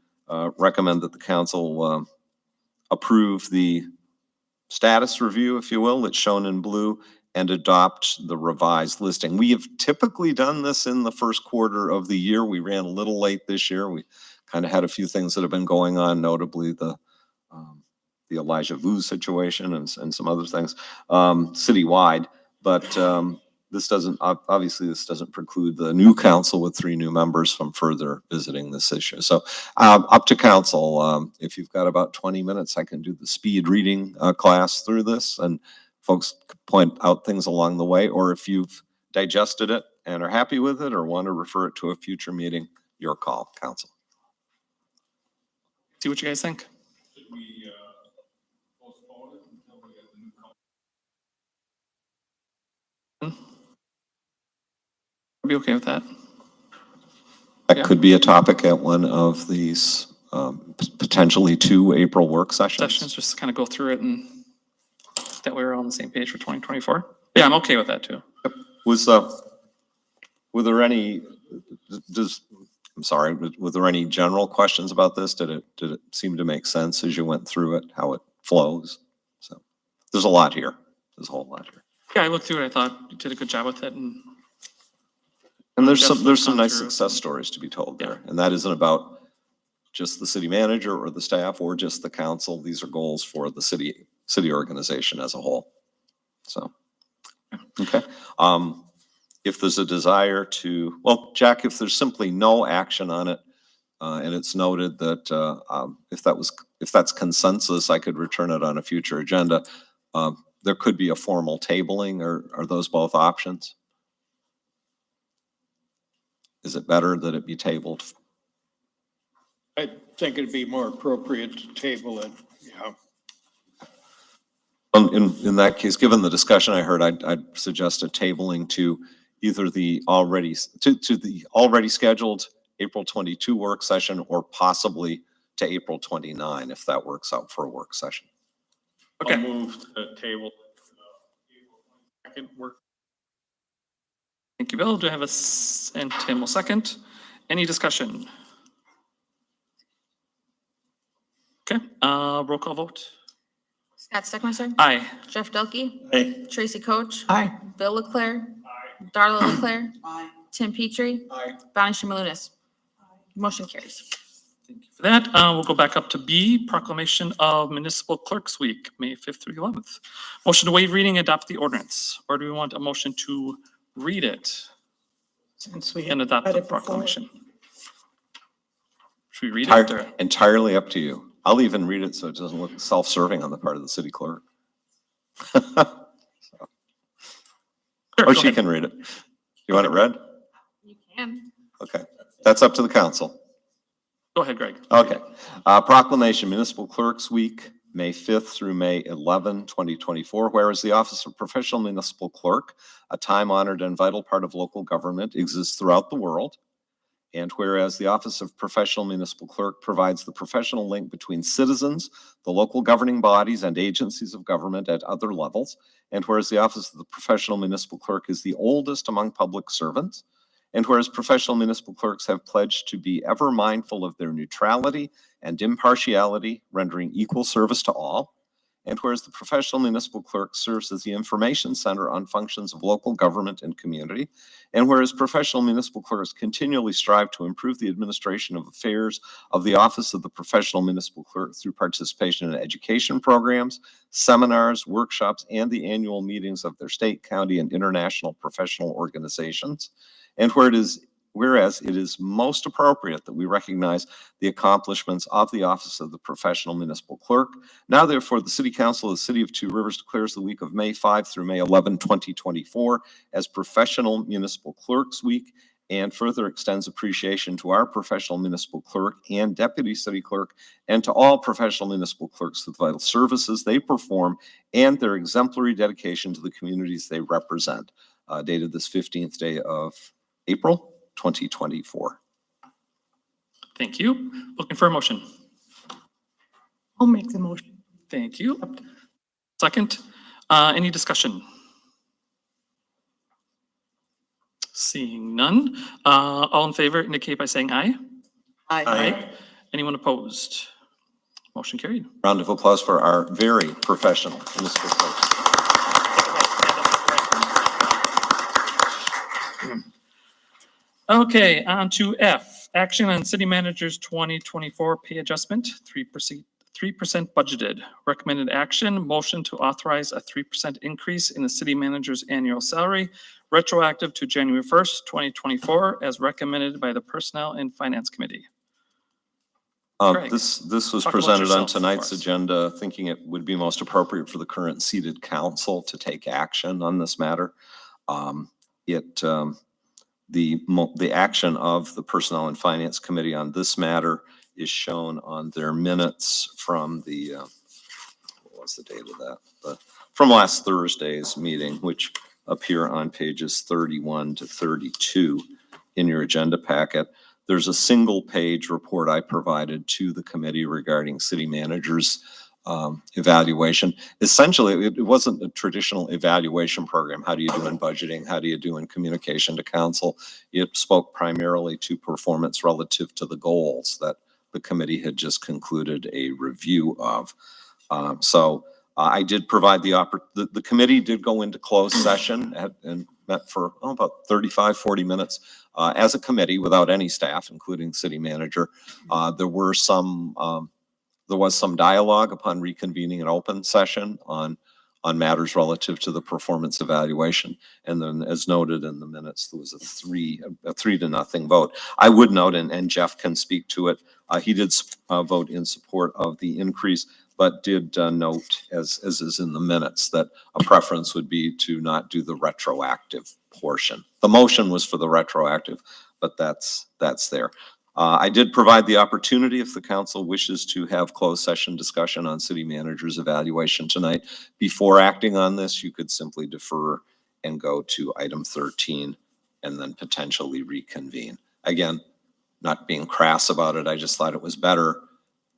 recommend that the council approve the status review, if you will, that's shown in blue, and adopt the revised listing. We have typically done this in the first quarter of the year. We ran a little late this year. We kind of had a few things that have been going on, notably the Elijah Vu situation and some other things citywide. But this doesn't, obviously this doesn't preclude the new council with 3 new members from further visiting this issue. So up to council. If you've got about 20 minutes, I can do the speed reading class through this, and folks point out things along the way, or if you've digested it and are happy with it or want to refer it to a future meeting, your call, council. See what you guys think. Should we postpone it until we get the new council? I'd be okay with that. That could be a topic at one of these potentially 2 April work sessions. Just to kind of go through it, and that way we're all on the same page for 2024. Yeah, I'm okay with that too. Were there any, were there any general questions about this? Did it seem to make sense as you went through it, how it flows? So there's a lot here. There's a whole lot here. Yeah, I looked through it. I thought you did a good job with it, and there's some definitely nice gone through. success stories to be told there. And that isn't about just the city manager or the staff or just the council. These are goals for the city organization as a whole. So, okay. if there's a desire to, well, Jack, if there's simply no action on it, and it's noted that if that's consensus, I could return it on a future agenda. There could be a formal tabling, or are those both options? Is it better that it be tabled? I think it'd be more appropriate to table it, yeah. In that case, given the discussion I heard, I'd suggest a tabling to either the already scheduled April 22 work session, or possibly to April 29, if that works out for a work session. Okay. I'll move the table. Second work. Thank you, Bill. Do I have and Tim will second. Any discussion? Okay, roll call vote. Scott Steckmeister. Aye. Jeff Delkey. Aye. Tracy Coach. Aye. Bill Leclerc. Darla Leclerc. Tim Petrie. Bonnie Shimalunas. Motion carries. Thank you for that. We'll go back up to B, proclamation of Municipal Clerks Week, May 5th through the 11th. Motion to waive reading, adopt the ordinance. Or do we want a motion to read it Since we and adopt read the it before. proclamation? Should we read it? or- Entirely up to you. I'll even read it so it doesn't look self-serving on the part of the city clerk. Sure, Oh, go she ahead. can read it. You want it read? You can. Okay, that's up to the council. Go ahead, Greg. Okay. Proclamation, Municipal Clerks Week, May 5th through May 11, 2024. Whereas the Office of Professional Municipal Clerk, a time-honored and vital part of local government, exists throughout the world. And whereas the Office of Professional Municipal Clerk provides the professional link between citizens, the local governing bodies, and agencies of government at other levels. And whereas the Office of the Professional Municipal Clerk is the oldest among public servants. And whereas professional municipal clerks have pledged to be ever mindful of their neutrality and impartiality, rendering equal service to all. And whereas the professional municipal clerk serves as the information center on functions of local government and community. And whereas professional municipal clerks continually strive to improve the administration of affairs of the Office of the Professional Municipal Clerk through participation in education programs, seminars, workshops, and the annual meetings of their state, county, and international professional organizations. And whereas it is most appropriate that we recognize the accomplishments of the Office of the Professional Municipal Clerk. Now therefore, the City Council of the City of Two Rivers declares the week of May 5 through May 11, 2024 as Professional Municipal Clerks Week, and further extends appreciation to our professional municipal clerk and deputy city clerk, and to all professional municipal clerks for the vital services they perform and their exemplary dedication to the communities they represent. Dated this 15th day of April 2024. Thank you. Looking for a motion. I'll make the motion. Thank you. Second, any discussion? Seeing none, all in favor indicate by saying aye. Aye. Anyone opposed? Motion carried. Round of applause for our very professional municipal clerks. Okay, on to F, action on city manager's 2024 pay adjustment, 3% budgeted. Recommended action, motion to authorize a 3% increase in the city manager's annual salary, retroactive to January 1st, 2024, as recommended by the Personnel and Finance Committee. Greg, This was talk about presented on yourself for tonight's us. agenda, thinking it would be most appropriate for the current seated council to take action on this matter. The action of the Personnel and Finance Committee on this matter is shown on their minutes from the, what was the date of that? From last Thursday's meeting, which appear on pages 31 to 32 in your agenda packet. There's a single page report I provided to the committee regarding city managers' evaluation. Essentially, it wasn't a traditional evaluation program. How do you do in budgeting? How do you do in communication to council? It spoke primarily to performance relative to the goals that the committee had just concluded a review of. I did provide the committee did go into closed session and met for about 35, 40 minutes as a committee without any staff, including city manager. There was some dialogue upon reconvening an open session on on matters relative to the performance evaluation. And then, as noted in the minutes, there was a 3-0 vote. I would note, and Jeff can speak to it, he did vote in support of the increase, but did note, as is in the minutes, that a preference would be to not do the retroactive portion. The motion was for the retroactive, but that's there. I did provide the opportunity, if the council wishes to have closed session discussion on city manager's evaluation tonight. Before acting on this, you could simply defer and go to item 13 and then potentially reconvene. Again, not being crass about it, I just thought it was better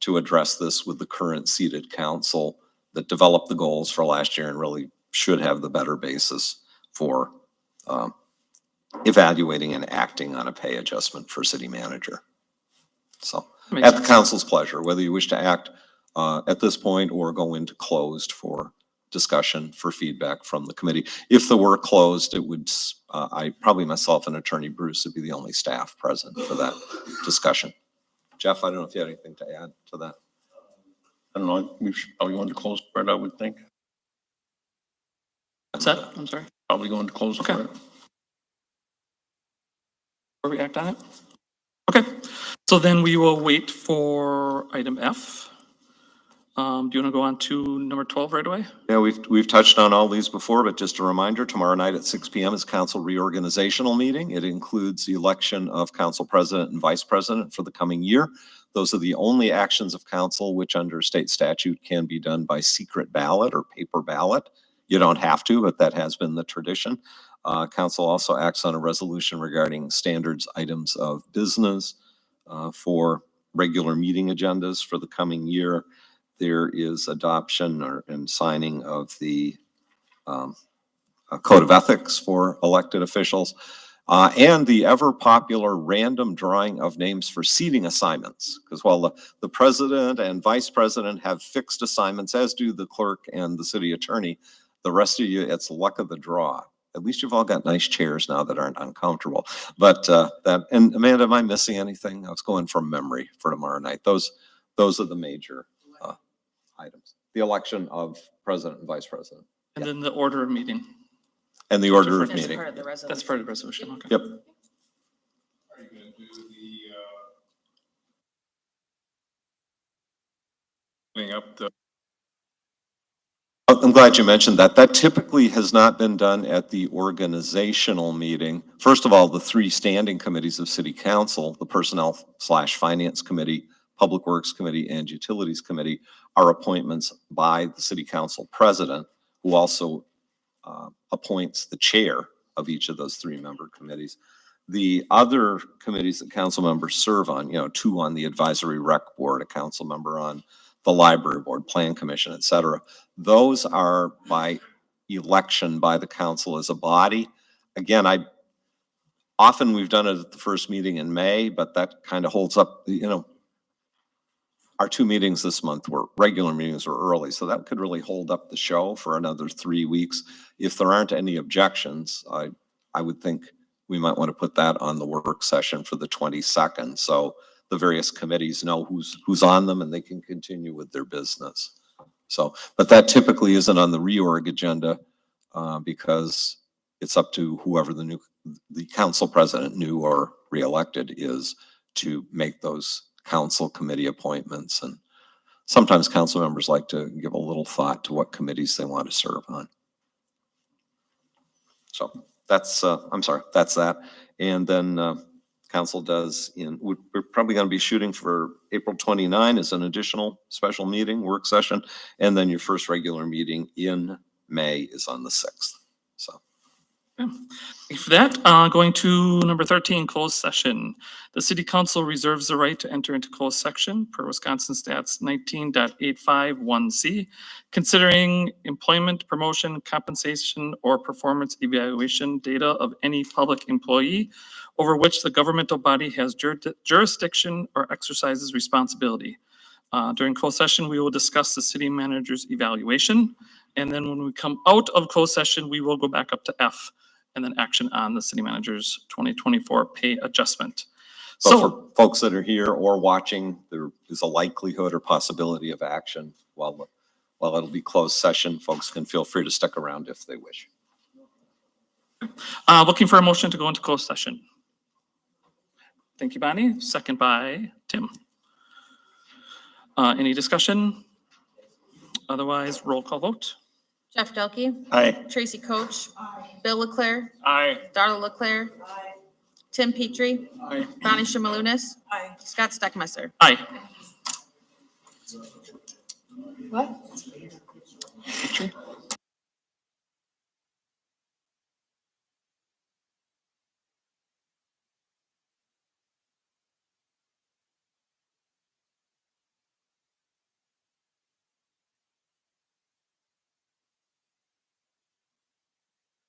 to address this with the current seated council that developed the goals for last year and really should have the better basis for evaluating and acting on a pay adjustment for city manager. So Makes at the sense. council's pleasure, whether you wish to act at this point or go into closed for discussion for feedback from the committee. If the were closed, it would, probably myself and Attorney Bruce would be the only staff present for that discussion. Jeff, I don't know if you had anything to add to that. I don't know, we should probably go into closed for it, I would think. What's that? I'm sorry. Probably go into closed for Okay. it. Before we act on it? Okay, so then we will wait for item F. Do you want to go on to number 12 right away? Yeah, we've touched on all these before, but just a reminder, tomorrow night at 6 p.m. is council reorganizational meeting. It includes the election of council president and vice president for the coming year. Those are the only actions of council which under state statute can be done by secret ballot or paper ballot. You don't have to, but that has been the tradition. Council also acts on a resolution regarding standards items of business for regular meeting agendas for the coming year. There is adoption and signing of the code of ethics for elected officials, and the ever popular random drawing of names for seating assignments. Because while the president and vice president have fixed assignments, as do the clerk and the city attorney, the rest of you, it's luck of the draw. At least you've all got nice chairs now that aren't uncomfortable. But and Amanda, am I missing anything? I was going from memory for tomorrow night. Those are the major items. The election of president and vice president. And then the order of meeting. And the order of That's meeting. part of the resolution. That's part of the resolution, okay. Yep. Are you gonna do cleaning up the I'm glad you mentioned that. That typically has not been done at the organizational meeting. First of all, the 3 standing committees of city council, the personnel/finance committee, public works committee, and utilities committee, are appointments by the city council president, who also appoints the chair of each of those 3-member committees. The other committees that council members serve on, 2 on the advisory rec board, a council member on the library board, plan commission, et cetera. Those are by election by the council as a body. Again, often we've done it at the first meeting in May, but that kind of holds up, our 2 meetings this month were regular meetings were early, so that could really hold up the show for another 3 weeks. If there aren't any objections, I would think we might want to put that on the work session for the 22nd. So the various committees know who's on them and they can continue with their business. So, but that typically isn't on the reorg agenda because it's up to whoever the council president, new or reelected, is to make those council committee appointments. And sometimes council members like to give a little thought to what committees they want to serve on. So that's, that's that. And then council does we're probably going to be shooting for April 29 as an additional special meeting, work session. And then your first regular meeting in May is on the 6th. So. Thank you for that. Going to number 13, closed session. The city council reserves the right to enter into closed section per Wisconsin Stats 19.851C, considering employment, promotion, compensation, or performance evaluation data of any public employee over which the governmental body has jurisdiction or exercises responsibility. During closed session, we will discuss the city manager's evaluation. And then when we come out of closed session, we will go back up to F and then action on the city manager's 2024 pay adjustment. So for folks that are here or watching, there is a likelihood or possibility of action while while it'll be closed session, folks can feel free to stick around if they wish. Looking for a motion to go into closed session. Thank you, Bonnie. Second by Tim. Any discussion? Otherwise, roll call vote. Jeff Delkey. Aye. Tracy Coach. Bill Leclerc. Aye. Darla Leclerc. Tim Petrie. Aye. Bonnie Shimalunas. Scott Steckmesser. Aye. What?